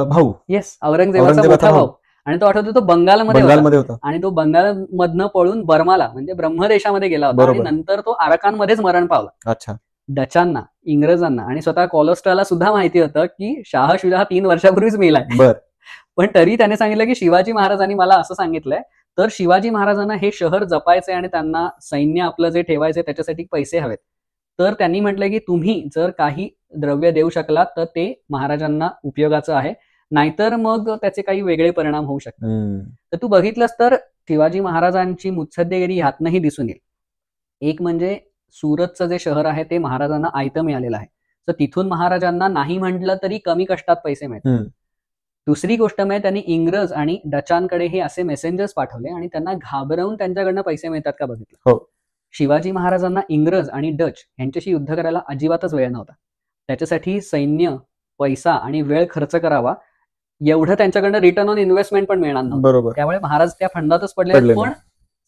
भाऊ. येस, औरंगजेबाचा मोठा भाऊ. आणि तो आठवतो तो बंगालमध्ये होता आणि तो बंगालमधनं पळून बर्माला म्हणजे ब्रह्मदेशामध्ये गेला होता आणि नंतर तो आरकानमध्येच मरण पावला. अच्छा. डचांना, इंग्रजांना आणि स्वतः कॉलोस्ट्राला सुद्धा माहिती होतं की शाह शुजा 3 वर्षापूर्वीच मेलाय. पण तरी त्याने सांगितलं की शिवाजी महाराजांनी मला असं सांगितलंय, तर शिवाजी महाराजांना हे शहर जपायचंय आणि त्यांना सैन्य आपलं जे ठेवायचंय त्याच्यासाठी पैसे हवेत. तर त्यांनी म्हटलंय की तुम्ही जर काही द्रव्य देऊ शकलात तर ते महाराजांना उपयोगाचं आहे, नाहीतर मग त्याचे काही वेगळे परिणाम होऊ शकतात. तर तू बघितलंस तर शिवाजी महाराजांची मुत्सद्देगिरी ह्यातनंही दिसून येईल. एक म्हणजे सुरतचं जे शहर आहे ते महाराजांना आयतं मिळालेलं आहे, तर तिथून महाराजांना नाही म्हटलं तरी कमी कष्टात पैसे मिळतात. दुसरी गोष्ट म्हणजे त्यांनी इंग्रज आणि डचांकडे हे असे मेसेंजर्स पाठवले आणि त्यांना घाबरवून त्यांच्याकडनं पैसे मिळतात का बघितलं. शिवाजी महाराजांना इंग्रज आणि डच यांच्याशी युद्ध करायला अजिबातच वेळ नव्हता. त्याच्यासाठी सैन्य, पैसा आणि वेळ खर्च करावा एवढं त्यांच्याकडनं रिटर्न ऑन इन्व्हेस्टमेंट पण मिळणार नव्हतं. त्यामुळे महाराज त्या फंडातच पडले. पण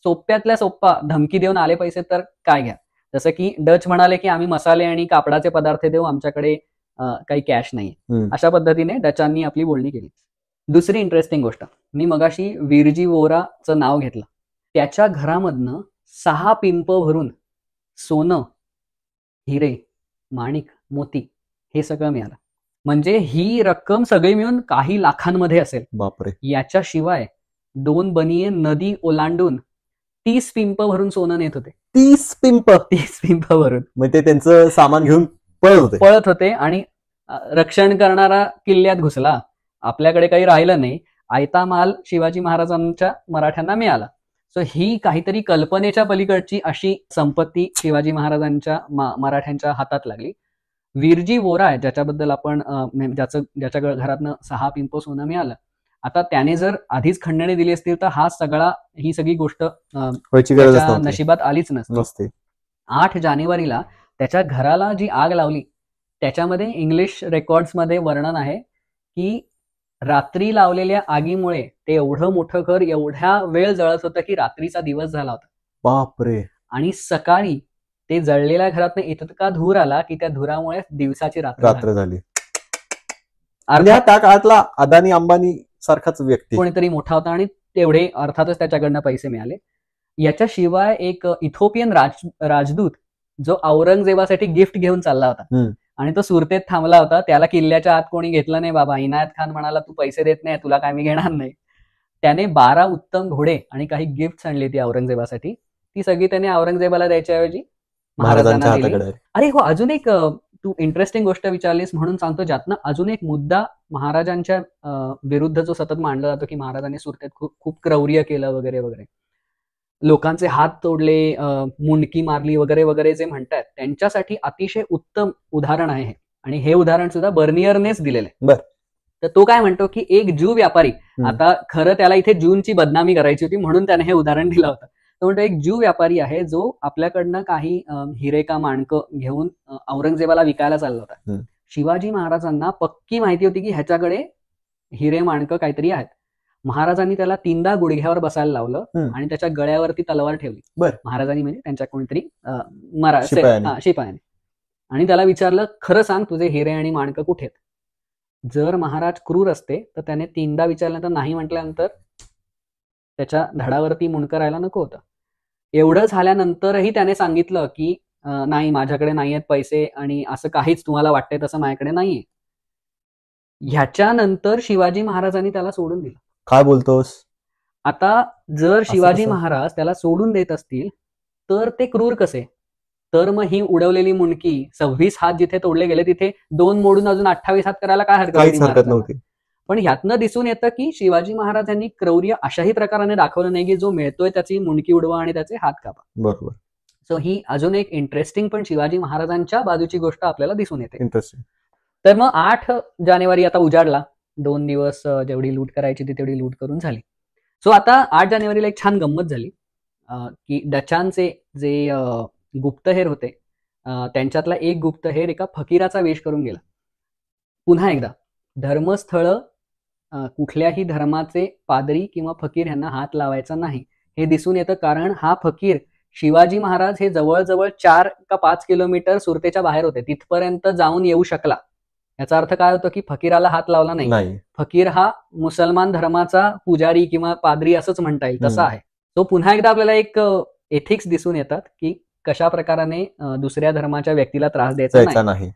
सोप्यातल्या सोप्पा धमकी देऊन आले पैसे तर काय घ्या. जसं की डच म्हणाले की आम्ही मसाले आणि कापडाचे पदार्थ देऊ, आमच्याकडे काही कॅश नाही. अशा पद्धतीने डचांनी आपली बोलणी केली. दुसरी इंटरेस्टिंग गोष्ट, मी मगाशी विरजी वोराचं नाव घेतलं. त्याच्या घरामधनं 6 पिंप भरून सोनं, हिरे, माणिक, मोती हे सगळं मिळालं. म्हणजे ही रक्कम सगळी मिळून काही लाखांमध्ये असेल. बापरे. याच्याशिवाय 2 बनिये नदी ओलांडून 30 पिंप भरून सोनं नेत होते. 30 पिंप 30 पिंप भरून मग ते त्यांचं सामान घेऊन पळत होते आणि रक्षण करणारा किल्ल्यात घुसला. आपल्याकडे काही राहिलं नाही. आयता माल शिवाजी महाराजांच्या मराठ्यांना मिळाला. सो ही काहीतरी कल्पनेच्या पलीकडची अशी संपत्ती शिवाजी महाराजांच्या मराठ्यांच्या हातात लागली. वीरजी वोरा ज्याच्याबद्दल आपण ज्याच्या घरातनं 6 पिंप सोनं मिळालं, आता त्याने जर आधीच खंडणी दिली असतील तर ही सगळी गोष्ट नशिबात आलीच नसते. 8 जानेवारीला त्याच्या घराला जी आग लावली त्याच्यामध्ये इंग्लिश रेकॉर्ड्समध्ये वर्णन आहे की रात्री लावलेल्या आगीमुळे ते एवढं मोठं घर एवढ्या वेळ जळत होतं की रात्रीचा दिवस झाला होता. बापरे. आणि सकाळी ते जळलेल्या घरातनं इतका धूर आला की त्या धुरामुळे दिवसाची रात्र झाली. त्या काळातला अदानी अंबानी सारखाच व्यक्ती कोणीतरी मोठा होता आणि तेवढे अर्थातच त्याच्याकडनं पैसे मिळाले. याच्याशिवाय एक इथोपियन राजदूत जो औरंगजेबासाठी गिफ्ट घेऊन चालला होता आणि तो सुरतेत थांबला होता. त्याला किल्ल्याच्या आत कोणी घेतलं नाही बाबा. इनायत खान म्हणाला तू पैसे देत नाही, तुला काय मी घेणार नाही. त्याने 12 उत्तम घोडे आणि काही गिफ्ट आणली ती औरंगजेबासाठी. ती सगळी त्याने औरंगजेबाला द्यायच्याऐवजी महाराजांना दिली. अरे हो, अजून एक तू इंटरेस्टिंग गोष्ट विचारलीस म्हणून सांगतो, ज्यातनं अजून एक मुद्दा महाराजांच्या विरुद्ध जो सतत मांडला जातो की महाराजांनी सुरतेत खूप क्रौर्य केलं वगैरे वगैरे, लोकांचे हात तोडले, मुंडकी मारली वगैरे वगैरे जे म्हणतात, त्यांच्यासाठी अतिशय उत्तम उदाहरण आहे. आणि हे उदाहरण सुद्धा बर्नियरनेच दिलेलं आहे. तर तो काय म्हणतो की एक ज्यू व्यापारी, आता खरं त्याला इथे ज्यूंची बदनामी करायची होती म्हणून त्याने हे उदाहरण दिलं होतं. तो म्हणतो एक ज्यू व्यापारी आहे जो आपल्याकडनं काही हिरे का माणकं घेऊन औरंगजेबाला विकायला चालला होता. शिवाजी महाराजांना पक्की माहिती होती की ह्याच्याकडे हिरे माणकं काहीतरी आहेत. महाराजांनी त्याला 3दा गुडघ्यावर बसायला लावलं आणि त्याच्या गळ्यावरती तलवार ठेवली. महाराजांनी म्हणजे त्यांच्या कोणीतरी शिपायाने. आणि त्याला विचारलं, खरं सांग तुझे हिरे आणि माणकं कुठे आहेत? जर महाराज क्रूर असते तर त्याने 3दा विचारल्यानंतर नाही म्हटल्यानंतर त्याच्या धडावरती मुंडकं राहायला नको होतं. एवढं झाल्यानंतरही त्याने सांगितलं की नाही, माझ्याकडे नाही आहेत पैसे आणि असं काहीच तुम्हाला वाटतंय तसं माझ्याकडे नाहीये. ह्याच्यानंतर शिवाजी महाराजांनी त्याला सोडून दिलं. काय बोलतोस? आता जर शिवाजी महाराज त्याला सोडून देत असतील तर ते क्रूर कसे? तर मग ही उडवलेली मुंडकी 26 हात जिथे तोडले गेले तिथे 2 मोडून अजून 28 हात करायला काय हरकत नव्हती. पण ह्यातनं दिसून येतं की शिवाजी महाराजांनी क्रौर्य अशाही प्रकाराने दाखवलं नाही की जो मिळतोय त्याची मुंडकी उडवा आणि त्याचे हात कापा. बरोबर. सो ही अजून एक इंटरेस्टिंग पण शिवाजी महाराजांच्या बाजूची गोष्ट आपल्याला दिसून येते. इंटरेस्टिंग. तर मग 8 जानेवारी आता उजाडला. 2 दिवस जेवढी लूट करायची ती तेवढी लूट करून झाली. सो आता 8 जानेवारीला एक छान गंमत झाली की डचांचे जे गुप्तहेर होते त्यांच्यातला एक गुप्तहेर एका फकीराचा वेश करून गेला. पुन्हा एकदा धर्मस्थळ कुठल्याही धर्माचे पादरी किंवा फकीर यांना हात लावायचा नाही हे दिसून येतं, कारण हा फकीर शिवाजी महाराज हे जवळजवळ 4 का 5 किलोमीटर सुरतेच्या बाहेर होते, तिथपर्यंत जाऊन येऊ शकला. याचा अर्थ काय होतो की फकीराला हात लावला नाही. फकीर हा मुसलमान धर्माचा पुजारी किंवा पादरी असंच म्हणता येईल तसा आहे. तो पुन्हा एकदा आपल्याला एक एथिक्स दिसून येतात की कशा प्रकाराने दुसऱ्या धर्माच्या व्यक्तीला त्रास द्यायचा नाही.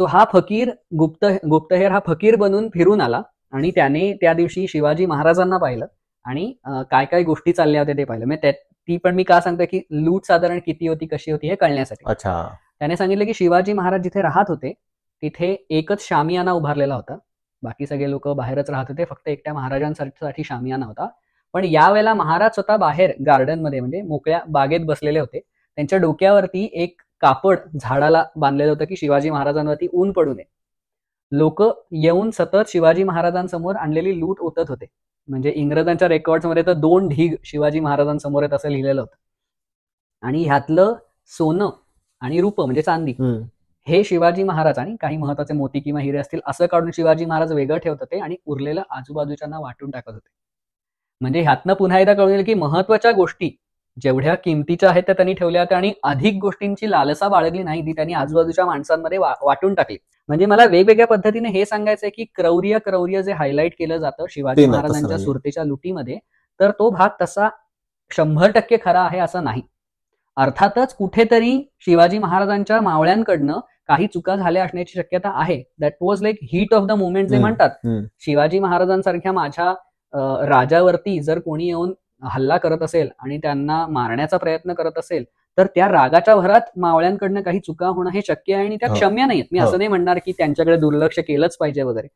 सो हा फकीर गुप्तहेर हा फकीर बनून फिरून आला आणि त्याने त्या दिवशी शिवाजी महाराजांना पाहिलं आणि काय काय गोष्टी चालल्या होत्या ते पाहिलं. म्हणजे ती पण मी का सांगतो की लूट साधारण किती होती कशी होती हे कळण्यासाठी. त्याने सांगितलं की शिवाजी महाराज जिथे राहत होते तिथे एकच शामियाना उभारलेला होता. बाकी सगळे लोक बाहेरच राहत होते, फक्त एकट्या महाराजांसाठी शामियाना होता. पण यावेळेला महाराज स्वतः बाहेर गार्डनमध्ये म्हणजे मोकळ्या बागेत बसलेले होते. त्यांच्या डोक्यावरती एक कापड झाडाला बांधलेलं होतं की शिवाजी महाराजांवरती ऊन पडू नये. लोक येऊन सतत शिवाजी महाराजांसमोर आणलेली लूट ओतत होते. म्हणजे इंग्रजांच्या रेकॉर्ड्समध्ये तर 2 ढीग शिवाजी महाराजांसमोर आहेत असं लिहिलेलं होतं. आणि ह्यातलं सोनं आणि रूप म्हणजे चांदी हे शिवाजी महाराज आणि काही महत्वाचे मोती किंवा हिरे असतील असं काढून शिवाजी महाराज वेगळं ठेवत होते आणि उरलेलं आजूबाजूच्यांना वाटून टाकत होते. म्हणजे ह्यातनं पुन्हा एकदा कळून येईल की महत्वाच्या गोष्टी जेवढ्या किमतीच्या आहेत त्या त्यांनी ठेवल्या होत्या आणि अधिक गोष्टींची लालसा बाळगली नाही, ती त्यांनी आजूबाजूच्या माणसांमध्ये वाटून टाकली. म्हणजे मला वेगवेगळ्या पद्धतीने हे सांगायचंय की क्रौर्य जे हायलाईट केलं जातं शिवाजी महाराजांच्या सुरतेच्या लुटीमध्ये, तर तो भाग तसा 100% खरा आहे असं नाही. अर्थातच कुठेतरी शिवाजी महाराजांच्या मावळ्यांकडनं काही चुका झाल्या असण्याची शक्यता आहे. That was like heat of the moment जे म्हणतात. शिवाजी महाराजांसारख्या माझ्या राजावरती जर कोणी येऊन हल्ला करत असेल आणि त्यांना मारण्याचा प्रयत्न करत असेल तर त्या रागाच्या भरात मावळ्यांकडनं काही चुका होणं हे शक्य आहे आणि त्या हो. क्षम्य नाहीत. मी हो. असं नाही म्हणणार की त्यांच्याकडे दुर्लक्ष केलंच पाहिजे वगैरे,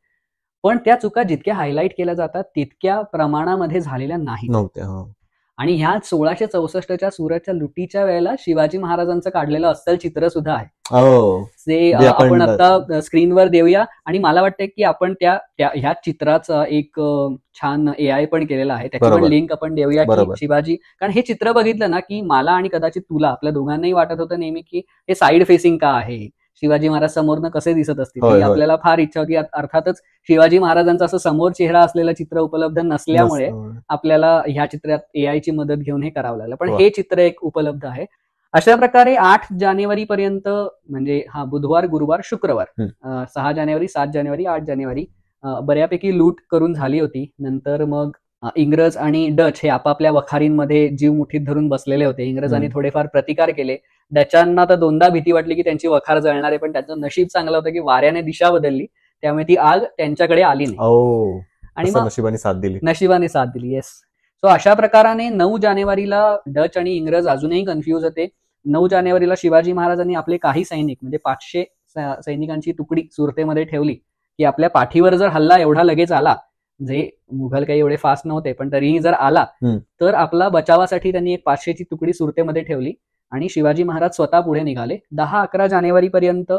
पण त्या चुका जितक्या हायलाईट केल्या जातात तितक्या प्रमाणामध्ये झालेल्या नाहीत. नव्हत्या. हो. आणि ह्या 1664च्या सुरतच्या लुटीच्या वेळेला शिवाजी महाराजांचं काढलेलं अस्सल चित्र सुद्धा आहे. हो. ते जे आपण आपण आता स्क्रीनवर देऊया आणि मला वाटतं की आपण ह्या चित्राचा एक छान AI पण केलेला आहे, त्याची पण बरोबर. लिंक आपण देऊया की बरोबर. शिवाजी, कारण हे चित्र बघितलं ना की मला आणि कदाचित तुला, आपल्या दोघांनाही वाटत होतं नेहमी की हे साईड फेसिंग का आहे, शिवाजी महाराज समोरनं कसे दिसत असतील. होय, ही होय. आपल्याला फार इच्छा होती. अर्थातच शिवाजी महाराजांचा असं समोर चेहरा असलेलं चित्र उपलब्ध नसल्यामुळे आपल्याला ह्या चित्रात AI ची मदत घेऊन हे करावं लागलं, पण वा. हे चित्र एक उपलब्ध आहे. अशा प्रकारे 8 जानेवारी पर्यंत, म्हणजे हा बुधवार, गुरुवार, शुक्रवार, 6 जानेवारी, 7 जानेवारी, 8 जानेवारी बऱ्यापैकी लूट करून झाली होती. नंतर मग इंग्रज आणि डच हे आपापल्या वखारींमध्ये जीव मुठीत धरून बसलेले होते. इंग्रजांनी थोडेफार प्रतिकार केले. डचांना तर दोनदा भीती वाटली की त्यांची वखार जळणार आहे, पण त्यांचं नशीब चांगलं होतं की वाऱ्याने दिशा बदलली, त्यामुळे ती आग त्यांच्याकडे आली नाही आणि मग नशिबाने साथ दिली. येस. सो अशा प्रकाराने 9 जानेवारीला डच आणि इंग्रज अजूनही कन्फ्यूज होते. 9 जानेवारीला शिवाजी महाराजांनी आपले काही सैनिक, म्हणजे 500 सैनिकांची तुकडी सुरतेमध्ये ठेवली की आपल्या पाठीवर जर हल्ला एवढा लगेच आला, जे मुघल काही एवढे फास्ट नव्हते पण तरीही जर आला तर आपला बचावासाठी त्यांनी एक 500ची तुकडी सुरतेमध्ये ठेवली आणि शिवाजी महाराज स्वतः पुढे निघाले. 10-11 जानेवारी पर्यंत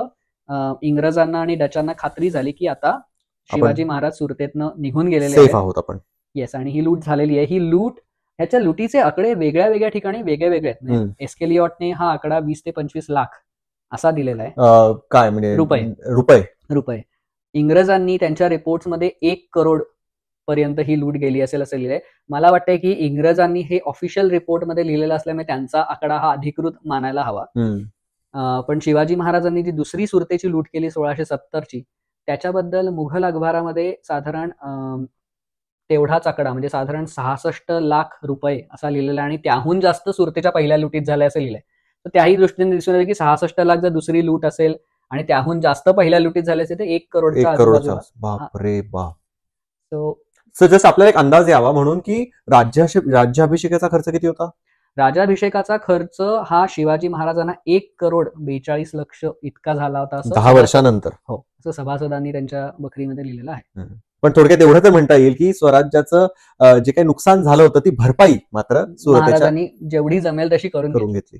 इंग्रजांना आणि डचांना खात्री झाली की आता शिवाजी महाराज सुरतेतनं निघून गेलेले आहोत आपण. येस, आणि ही लूट झालेली आहे. ही लूट, ह्याच्या लुटीचे आकडे वेगळ्या वेगळ्या ठिकाणी वेगळे आहेत. एस्केलिऑटने हा आकडा 20 ते 25 लाख असा दिलेला आहे. काय म्हणजे रुपये. इंग्रजांनी त्यांच्या रिपोर्ट्समध्ये 1 करोड पर्यंत ही लूट गेली असेल असं लिहिलंय. मला वाटतंय की इंग्रजांनी हे ऑफिशियल रिपोर्टमध्ये लिहिलेलं असल्यामुळे त्यांचा आकडा हा अधिकृत मानायला हवा. पण शिवाजी महाराजांनी जी दुसरी सुरतेची लूट केली 1670ची, त्याच्याबद्दल मुघल अखबारामध्ये साधारण तेवढाच आकडा, म्हणजे साधारण 66 लाख रुपये असा लिहिलेला आहे आणि त्याहून जास्त सुरतेच्या पहिल्या लुटीत झाल्या असं लिहिलंय. तर त्याही दृष्टीने दिसून येते की 66 लाख जर दुसरी लूट असेल आणि त्याहून जास्त पहिल्या लुटीत झाले असेल तर 1 करोडच्या आजूबाजूला. बापरे बाप. सो जस्ट आपल्याला एक अंदाज यावा म्हणून की राज्याभिषेकाचा खर्च किती होता? राज्याभिषेकाचा खर्च हा शिवाजी महाराजांना 1,42,00,000 इतका झाला होता, असं 10 वर्षानंतर. हो, असं सभासदांनी त्यांच्या बखरीमध्ये लिहिलेलं आहे. पण थोडक्यात एवढं तर म्हणता येईल की स्वराज्याचं जे काही नुकसान झालं होतं ती भरपाई मात्र महाराजांनी जेवढी जमेल तशी करून घेतली.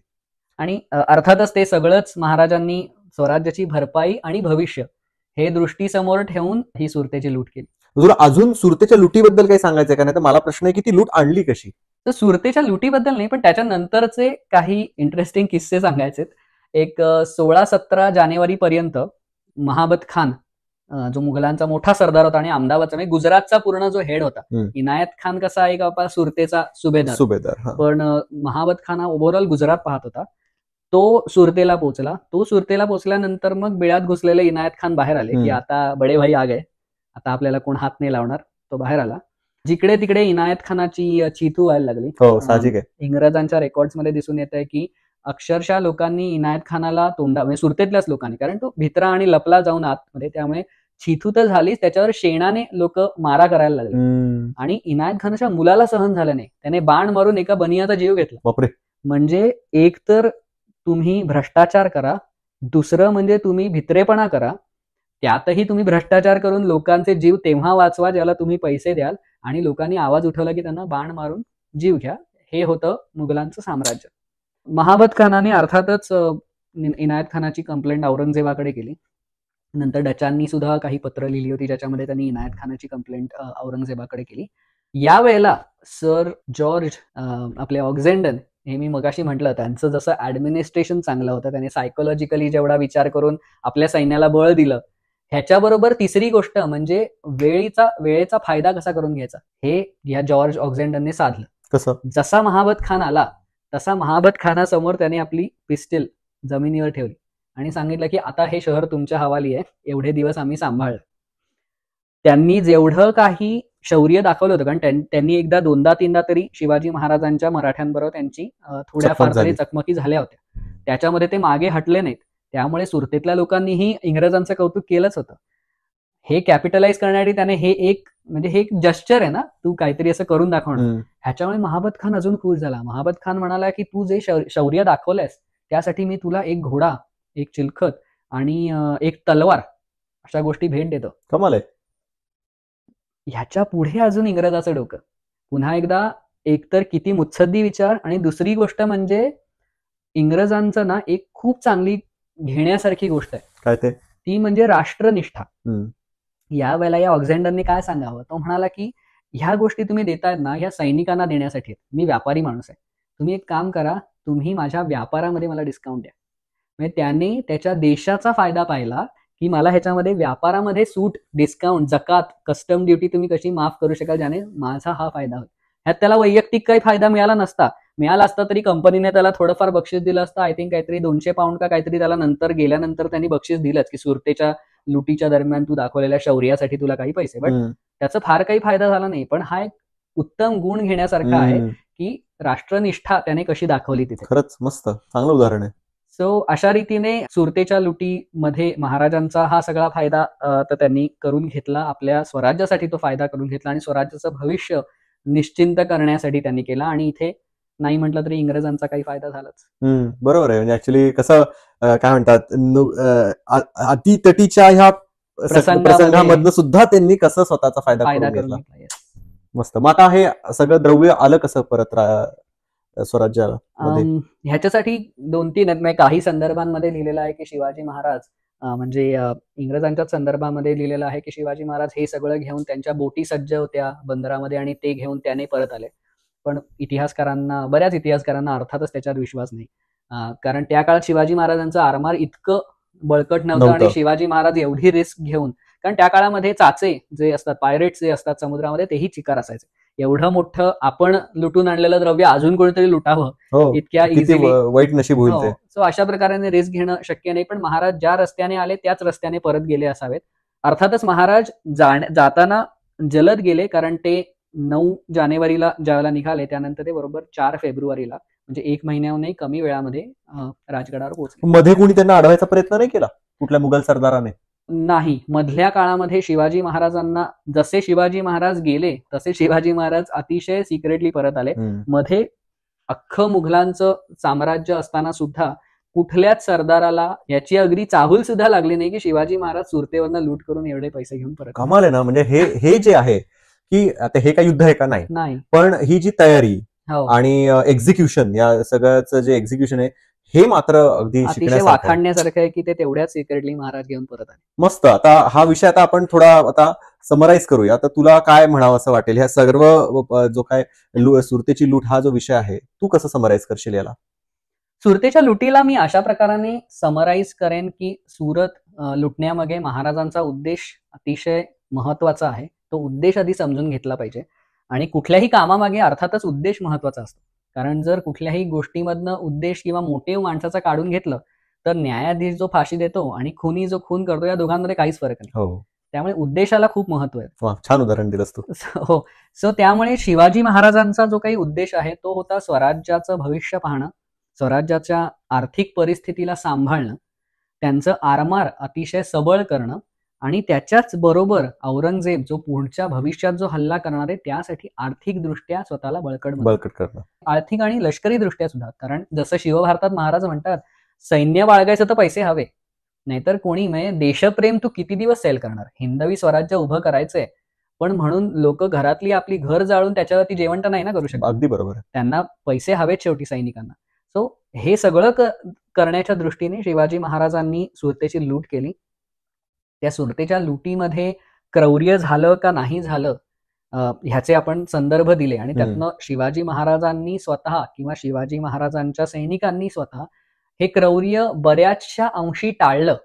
आणि अर्थातच ते सगळंच महाराजांनी स्वराज्याची भरपाई आणि भविष्य हे दृष्टीसमोर ठेवून ही सुरतेची लूट केली. तुला अजून सुरतेच्या लुटीबद्दल काही सांगायचंय का? नाही तर मला प्रश्न आहे की ती लूट आणली कशी? तर सुरतेच्या लुटीबद्दल नाही, पण त्याच्यानंतरचे काही इंटरेस्टिंग किस्से सांगायचे. एक 16-17 जानेवारी पर्यंत महाबत खान, जो मुघलांचा मोठा सरदार होता आणि अहमदाबादचा, म्हणजे गुजरातचा पूर्ण जो हेड होता. इनायत खान कसा आहे का सुरतेचा सुभेदार, पण महाबत खान हा ओव्हरऑल गुजरात पाहत होता. तो सुरतेला पोहोचला. तो सुरतेला पोहोचल्यानंतर मग बिळात घुसलेले इनायत खान बाहेर आले की आता बडे भाई आ गए, आता आपल्याला कोण हात नाही लावणार. तो बाहेर आला. जिकडे तिकडे इनायत खानाची चिथू व्हायला लागली. साहजिक आहे. इंग्रजांच्या रेकॉर्ड्समध्ये दिसून येत आहे की अक्षरशः लोकांनी इनायत खानाला म्हणजे सुरतेतल्याच लोकांनी, कारण तो भित्रा आणि लपला जाऊन आतमध्ये, त्यामुळे चिथू तर झालीच, त्याच्यावर शेणाने लोक मारा करायला लागले. आणि इनायत खानाच्या मुलाला सहन झालं नाही, त्याने बाण मारून एका बनियाचा जीव घेतला. म्हणजे एक तर तुम्ही भ्रष्टाचार करा, दुसरं म्हणजे तुम्ही भित्रेपणा करा, त्यातही तुम्ही भ्रष्टाचार करून लोकांचे जीव तेव्हा वाचवा ज्याला तुम्ही पैसे द्याल, आणि लोकांनी आवाज उठवला की त्यांना बाण मारून जीव घ्या. हे होतं मुघलांचं साम्राज्य. महाबत खानाने अर्थातच इनायत खानाची कंप्लेंट औरंगजेबाकडे केली. नंतर डचांनी सुद्धा काही पत्र लिहिली होती ज्याच्यामध्ये त्यांनी इनायत खानाची कंप्लेंट औरंगजेबाकडे केली. यावेळेला सर जॉर्ज आपले ऑक्झेंडन, हे मी मगाशी म्हटलं, त्यांचं जसं ऍडमिनिस्ट्रेशन चांगलं होतं, त्याने सायकोलॉजिकली जेवढा विचार करून आपल्या सैन्याला बळ दिलं, ह्याच्याबरोबर तिसरी गोष्ट म्हणजे वेळेचा फायदा कसा करून घ्यायचा, हे या जॉर्ज ऑक्झेंडनने साधलं. कसं? जसा महाबत खान आला तसा महाबत खानासमोर त्याने आपली पिस्टल जमिनीवर ठेवली आणि सांगितलं की आता हे शहर तुमच्या हवाली आहे, एवढे दिवस आम्ही सांभाळलं. त्यांनी जेवढं काही शौर्य दाखवलं होतं, कारण त्यांनी एकदा 2दा-3दा तरी शिवाजी महाराजांच्या मराठ्यांबरोबर त्यांची थोड्याफार तरी चकमकी झाल्या होत्या, त्याच्यामध्ये ते मागे हटले नाहीत. त्यामुळे सुरतेतल्या लोकांनीही इंग्रजांचं कौतुक केलंच होतं. हे कॅपिटलाइज करण्यासाठी त्याने हे एक जस्चर आहे ना, तू काहीतरी असं करून दाखवणं. ह्याच्यामुळे महाबत खान अजून खुश झाला. महाबत खान म्हणाला की तू जे शौर्य दाखवलंयस त्यासाठी मी तुला एक घोडा, एक चिलखत आणि एक तलवार अशा गोष्टी भेट देतो. कमाल आहे. ह्याच्या पुढे अजून इंग्रजाचं डोकं. पुन्हा एकदा एकतर किती मुत्सद्दी विचार, आणि दुसरी गोष्ट म्हणजे इंग्रजांचं ना एक खूप चांगली घेण्यासारखी गोष्ट आहे. काय ते? ती म्हणजे राष्ट्रनिष्ठा. यावेळेला या ऑक्झेंडरने काय सांगावं, तो म्हणाला की ह्या गोष्टी तुम्ही देतायत ना, ह्या सैनिकांना देण्यासाठी. मी व्यापारी माणूस आहे, तुम्ही एक काम करा, तुम्ही माझ्या व्यापारामध्ये मला डिस्काउंट द्या. म्हणजे त्याने त्याच्या देशाचा फायदा पाहिला की मला ह्याच्यामध्ये व्यापारामध्ये सूट, डिस्काउंट, जकात, कस्टम ड्युटी तुम्ही कशी माफ करू शकाल ज्याने माझा हा फायदा होईल. ह्यात त्याला वैयक्तिक काही फायदा मिळाला नसता. मिळाला असता तरी कंपनीने त्याला थोडंफार बक्षीस दिलं असतं. आय थिंक काहीतरी 200 पाऊंड का काहीतरी त्याला नंतर गेल्यानंतर त्यांनी बक्षीस दिलंच की सुरतेच्या लुटीच्या दरम्यान तू दाखवलेल्या शौर्यासाठी तुला काही पैसे. बट त्याचा फार काही फायदा झाला नाही. पण हा एक उत्तम गुण घेण्यासारखा आहे की राष्ट्रनिष्ठा त्याने कशी दाखवली तिथे. खरंच मस्त, चांगलं उदाहरण आहे. सो अशा रीतीने सुरतेच्या लुटीमध्ये महाराजांचा हा सगळा फायदा तर त्यांनी करून घेतला. आपल्या स्वराज्यासाठी तो फायदा करून घेतला आणि स्वराज्याचं भविष्य निश्चिंत करण्यासाठी त्यांनी केला. आणि इथे नाही म्हटलं तरी इंग्रजांचा काही फायदा झालाच. बरोबर आहे. म्हणजे ऍक्च्युली कसं काय म्हणतात, अतितटीच्या ह्या प्रसंगामधनं सुद्धा त्यांनी कसं स्वतःचा फायदा करून घेतला. मस्त. मग आता हे सगळं द्रव्य आलं कसं परत स्वराज्याला? ह्याच्यासाठी 2-3 काही संदर्भांमध्ये लिहिलेलं आहे की शिवाजी महाराज म्हणजे इंग्रजांच्याच संदर्भामध्ये लिहिलेलं आहे की शिवाजी महाराज हे सगळं घेऊन त्यांच्या बोटी सज्ज होत्या बंदरामध्ये आणि ते घेऊन त्याने परत आले. पण बऱ्याच इतिहासकारांना अर्थातच त्याच्यात विश्वास नाही. कारण त्या काळात शिवाजी महाराजांचं आरमार इतकं बळकट नव्हतं आणि शिवाजी महाराज एवढी रिस्क घेऊन, कारण त्या काळामध्ये चाचे जे असतात, पायरेट्स जे असतात समुद्रामध्ये, तेही चिकार असायचे. एवढं मोठं आपण लुटून आणलेलं द्रव्य अजून कोणीतरी लुटावं इतक्या इझिली, वाईट नशीब होईल. सो अशा प्रकारे रिस्क घेणं शक्य नाही. पण महाराज ज्या रस्त्याने आले त्याच रस्त्याने परत गेले असावेत. अर्थातच महाराज जाताना जलद गेले, कारण ते 9 जानेवारीला ज्यावेळेला निघाले त्यानंतर ते बरोबर 4 फेब्रुवारीला म्हणजे 1 महिन्याहूनही कमी वेळामध्ये राजगडावर पोहोचले. मध्ये कोणी त्यांना अडवायचा प्रयत्न नाही केला कुठल्या मुघल सरदाराने? नाही. मधल्या काळामध्ये शिवाजी महाराजांना, जसे शिवाजी महाराज गेले तसे शिवाजी महाराज अतिशय सिक्रेटली परत आले. मध्ये अख्खं मुघलांचं साम्राज्य असताना सुद्धा कुठल्याच सरदाराला याची अगदी चाहूल सुद्धा लागली नाही की शिवाजी महाराज सुरतेवरनं लूट करून एवढे पैसे घेऊन परत. कमाल आहे ना. म्हणजे हे जे आहे की आता हे काय युद्ध आहे का? नाही. पण ही जी तयारी आणि एक्झिक्युशन, या सगळ्याचं जे एक्झिक्युशन आहे हे मात्र अगदी वाखाणण्यासारखं आहे की ते तेवढ्याच सिक्रेटली महाराज घेऊन परत आले. मस्त. आता हा विषय आता आपण थोडा आता समराईज करूया. आता तुला काय म्हणावं असं वाटेल, ह्या सर्व जो काय सुरतेची लूट हा जो विषय आहे, तू कसं समराईज करशील याला? सुरतेच्या लुटीला मी अशा प्रकाराने समराईज करेन की सुरत लुटण्यामागे महाराजांचा उद्देश अतिशय महत्वाचा आहे. तो उद्देश आधी समजून घेतला पाहिजे. आणि कुठल्याही कामामागे अर्थातच उद्देश महत्वाचा असतो. कारण जर कुठल्याही गोष्टीमधनं उद्देश किंवा मोटिव्ह माणसाचा काढून घेतलं तर न्यायाधीश जो फाशी देतो आणि खुनी जो खून करतो या दोघांमध्ये काहीच फरक नाही. त्यामुळे उद्देशाला खूप महत्व आहे. छान उदाहरण दिलंस तू. हो. सो त्यामुळे शिवाजी महाराजांचा जो काही उद्देश आहे तो होता स्वराज्याचं भविष्य पाहणं, स्वराज्याच्या आर्थिक परिस्थितीला सांभाळणं, त्यांचं आरमार अतिशय सबळ करणं आणि त्याच्याच बरोबर औरंगजेब जो पुढच्या भविष्यात जो हल्ला करणार आहे त्यासाठी आर्थिकदृष्ट्या स्वतःला बळकट करणं, आर्थिक आणि लष्करी दृष्ट्या सुद्धा. कारण जसं शिवभारतात महाराज म्हणतात, सैन्य बाळगायचं तर पैसे हवे, नाहीतर कोणी म्हणजे देशप्रेम तू किती दिवस सेल करणार. हिंदवी स्वराज्य उभं करायचंय पण म्हणून लोक घरातली आपली घर जाळून त्याच्यावरती जेवण तर नाही ना करू शकत. अगदी बरोबर. त्यांना पैसे हवेत शेवटी सैनिकांना. सो हे सगळं करण्याच्या दृष्टीने शिवाजी महाराजांनी सुरतेची लूट केली. त्या सुरतेच्या लुटीमध्ये क्रौर्य झालं का नाही झालं ह्याचे आपण संदर्भ दिले आणि त्यातनं शिवाजी महाराजांनी स्वतः किंवा शिवाजी महाराजांच्या सैनिकांनी स्वतः हे क्रौर्य बऱ्याचशा अंशी टाळलं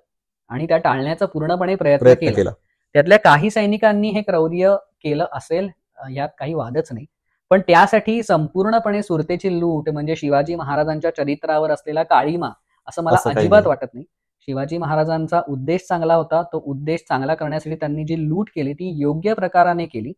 आणि त्या टाळण्याचा पूर्णपणे प्रयत्न केला. त्यातल्या काही सैनिकांनी हे क्रौर्य केलं असेल यात काही वादच नाही. पण त्यासाठी संपूर्णपणे सुरतेची लूट म्हणजे शिवाजी महाराजांच्या चरित्रावर असलेला काळीमा असं मला अजिबात वाटत नाही. शिवाजी महाराजांचा उद्देश चांगला होता. तो उद्देश चांगला करण्यासाठी त्यांनी जी लूट केली ती योग्य प्रकाराने केली.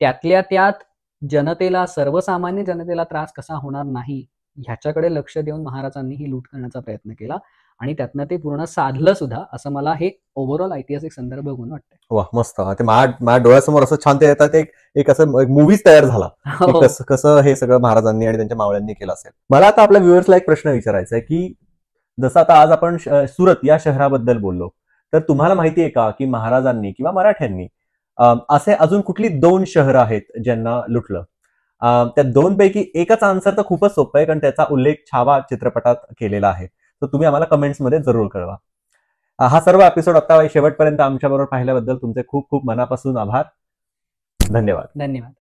त्यातल्या त्यात जनतेला, सर्वसामान्य जनतेला त्रास कसा होणार नाही ह्याच्याकडे लक्ष देऊन महाराजांनी ही लूट करण्याचा प्रयत्न केला आणि त्यातनं ते पूर्ण साधलं सुद्धा, असं मला हे ओव्हरऑल ऐतिहासिक संदर्भ बघून वाटतंय. वा, मस्त. ते माझ्या डोळ्यासमोर असं छान ते येतात, एक असं मूवीज तयार झाला की हो. कसं हे सगळं महाराजांनी आणि त्यांच्या मावळ्यांनी केलं असेल. मला आता आपल्या व्ह्युअर्सला एक प्रश्न विचारायचा आहे की जसं आता आज आपण सुरत या शहराबद्दल बोललो, तर तुम्हाला माहिती आहे का की महाराजांनी किंवा मराठ्यांनी असे अजून कुठली 2 शहरं आहेत ज्यांना लुटलं? त्या 2 पैकी एकाचा आन्सर तर खूपच सोपं आहे, कारण त्याचा उल्लेख छावा चित्रपटात केलेला आहे. तर तुम्ही आम्हाला कमेंट्समध्ये जरूर कळवा. हा सर्व एपिसोड आता शेवटपर्यंत आमच्याबरोबर पाहिल्याबद्दल तुमचे खूप खूप मनापासून आभार. धन्यवाद. धन्यवाद.